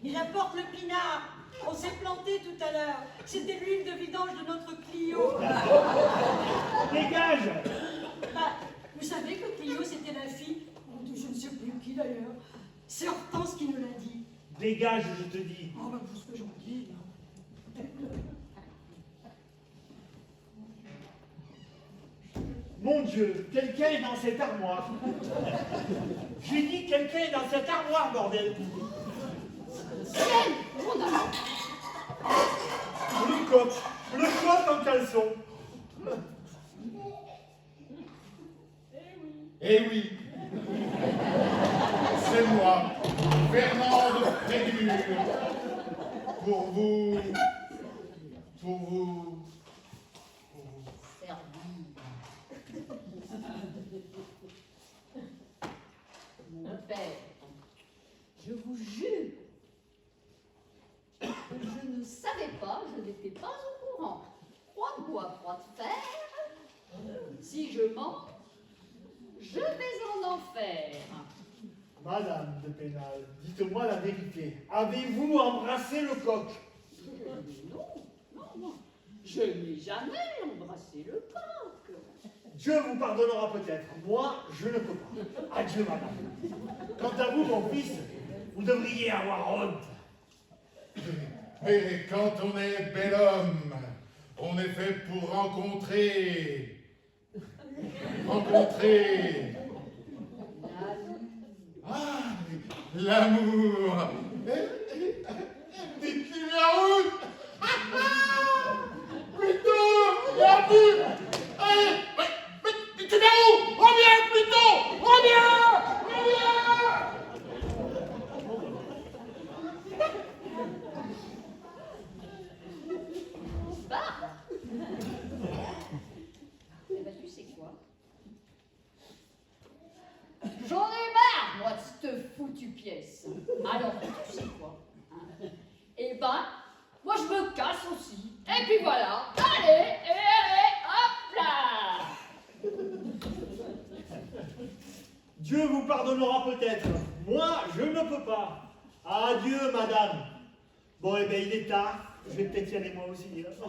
Il apporte le pinard. On s'est planté tout à l'heure. C'était l'huile de vidange de notre Clio. Dégage! Bah, vous savez que Clio, c'était la fille de je ne sais plus qui d'ailleurs. C'est Hortense qui nous l'a dit. Dégage, je te dis. Oh, bah, pour ce que j'en dis. Mon Dieu, quelqu'un est dans cette armoire. J'ai dit quelqu'un est dans cette armoire, bordel. Mon amour. Le coq en caleçon. Eh oui, c'est moi, Fernand de Frédure, pour vous Mon père, je vous jure que je ne savais pas, je n'étais pas au courant. Croix de bois, croix de fer, si je mens, je vais en enfer. Madame de Pénal, dites-moi la vérité. Avez-vous embrassé le coq? Non, je n'ai jamais embrassé le coq. Dieu vous pardonnera peut-être. Moi, je ne peux pas. Adieu, madame. Quant à vous, mon fils, vous devriez avoir honte. Mais quand on est bel homme, on est fait pour rencontrer. Ah, l'amour. Dites-lui la route. Plutôt, l'amour. Mais tu vas où? Reviens plutôt. Reviens. Bah eh ben, tu sais quoi? J'en ai marre, moi, de cette foutue pièce. Alors, tu sais quoi? Eh ben, moi, je me casse aussi. Et puis voilà. Allez, hop là! Dieu vous pardonnera peut-être. Moi, je ne peux pas. Adieu, madame. Bon, eh bien, il est tard. Je vais peut-être y aller moi aussi. Ça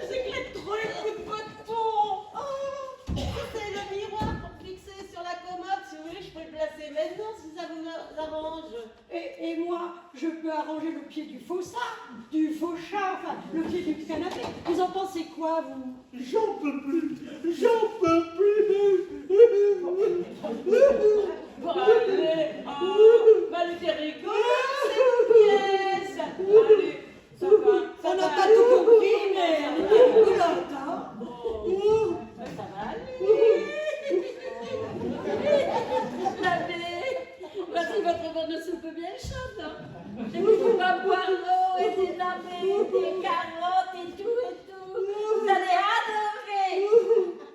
nous éclate trop les coups de bâton. C'est le miroir pour fixer sur la commode. Si vous voulez, je peux le placer maintenant si ça vous arrange. Et moi, je peux arranger le pied du faux chat, enfin, le pied du canapé. Vous en pensez quoi, vous? J'en peux plus. J'en peux plus. Bon, allez, allez, t'es rigolo, cette pièce. Allez, ça va. On n'a pas tout compris, mais on est rigolote, hein? Ça va aller. Voici votre bonne soupe bien chaude. Hein. J'ai mis du bas poireau et des navets, des carottes et tout. Vous allez adorer.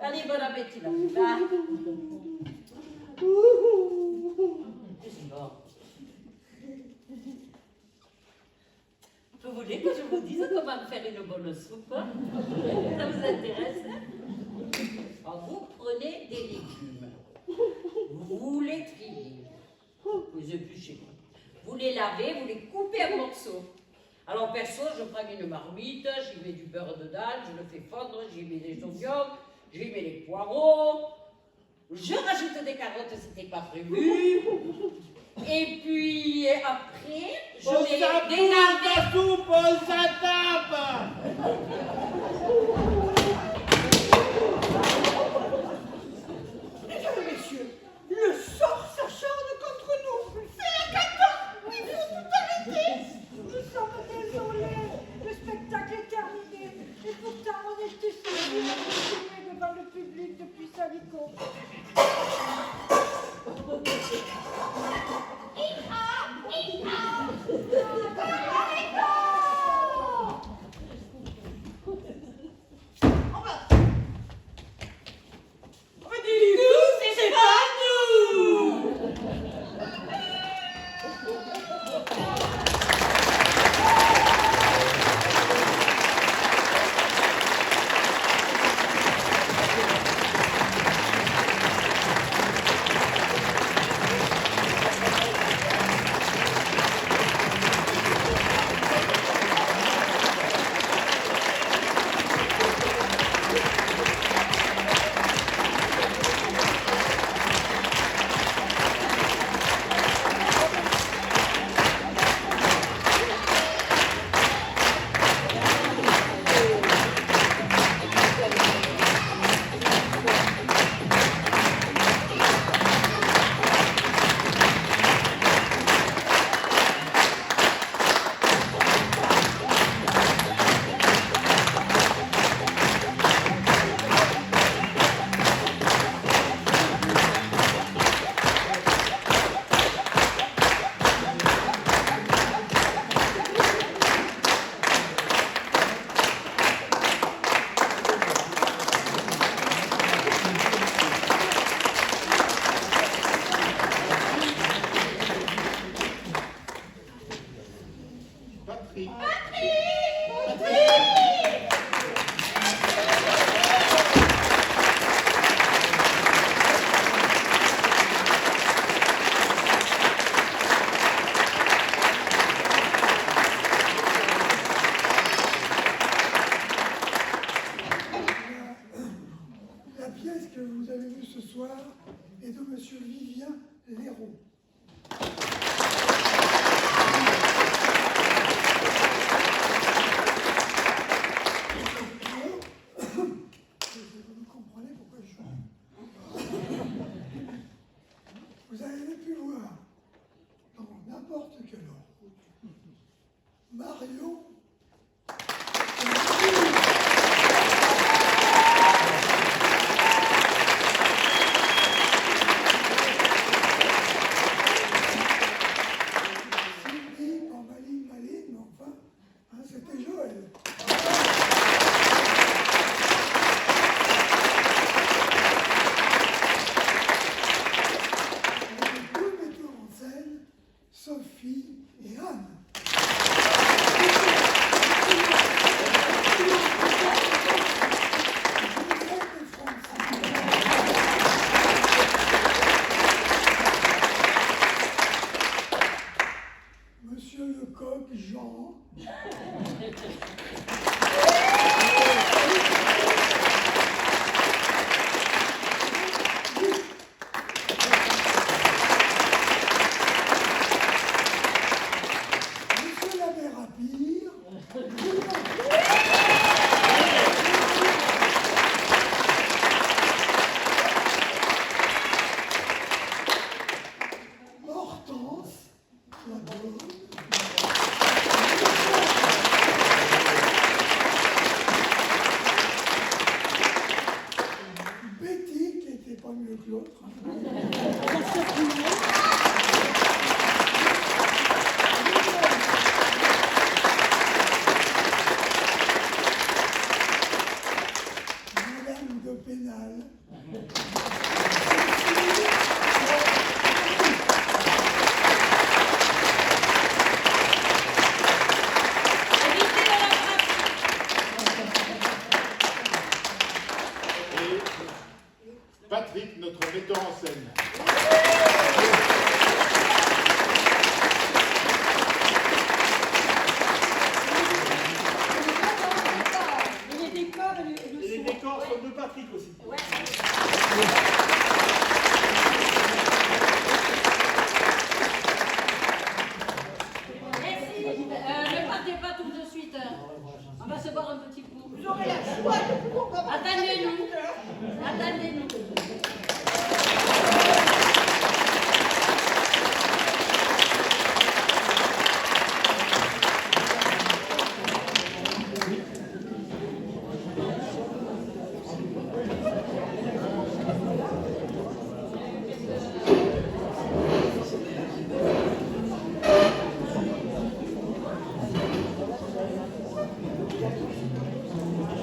Allez, bon appétit, là. C'est bon. Vous voulez que je vous dise comment faire une bonne soupe? Ça vous intéresse? Alors, vous prenez des légumes. Vous les triez. Vous les épluchez. Vous les lavez, vous les coupez en morceaux. Alors perso, je prends une marmite, j'y mets du beurre dedans, je le fais fondre, j'y mets des oignons, j'y mets les poireaux. Je rajoute des carottes, c'était pas prévu. Et puis après, je mets des navets. La soupe, on s'attape. Mesdames et messieurs, le sort s'acharne contre nous. C'est la cata. Il faut tout arrêter. Nous sommes désolés, le spectacle est terminé. Et pourtant, on était saisis à continuer devant le public depuis Salico. Ah, La pièce que vous avez vue ce soir est de Monsieur Vivien Léraud. Vous comprenez pourquoi je joue. Vous avez pu voir dans n'importe quel ordre Marion. C'était Joël. Les deux metteurs en scène, Sophie et Anne. Monsieur Lecoq, Jean. Monsieur l'abbé Rapire. Hortense, la bonne. Betty, qui était pas mieux que l'autre. Madame de Pénal. Et Patrick, notre metteur en scène. Et les décors et le Et les son. décors sont de Patrick aussi. Ouais. Merci. Ne partez pas tout de suite. On va se boire un petit coup. Vous aurez la joie de pouvoir Attendez-nous. Attendez-nous.